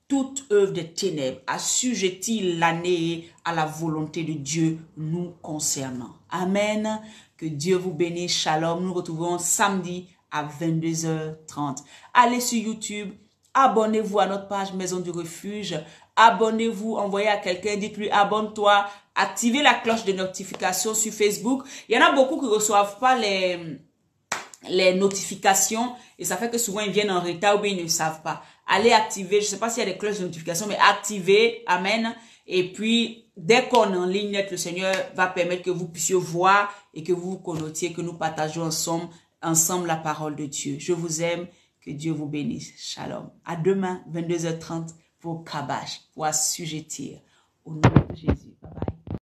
toute œuvre des ténèbres. Assujettir l'année à la volonté de Dieu nous concernant. Amen. Que Dieu vous bénisse. Shalom. Nous nous retrouvons samedi à 22h30. Allez sur YouTube. Abonnez-vous à notre page Maison du Refuge. Abonnez-vous, envoyez à quelqu'un, dites-lui abonne-toi. Activez la cloche de notification sur Facebook. Il y en a beaucoup qui ne reçoivent pas les notifications et ça fait que souvent ils viennent en retard ou bien ils ne savent pas. Allez activer, je ne sais pas s'il y a des cloches de notification, mais activez, amen. Et puis, dès qu'on est en ligne, le Seigneur va permettre que vous puissiez voir et que vous vous connotiez, que nous partageons ensemble la parole de Dieu. Je vous aime. Que Dieu vous bénisse. Shalom. À demain, 22h30 pour Kabash, pour assujettir. Au nom de Jésus.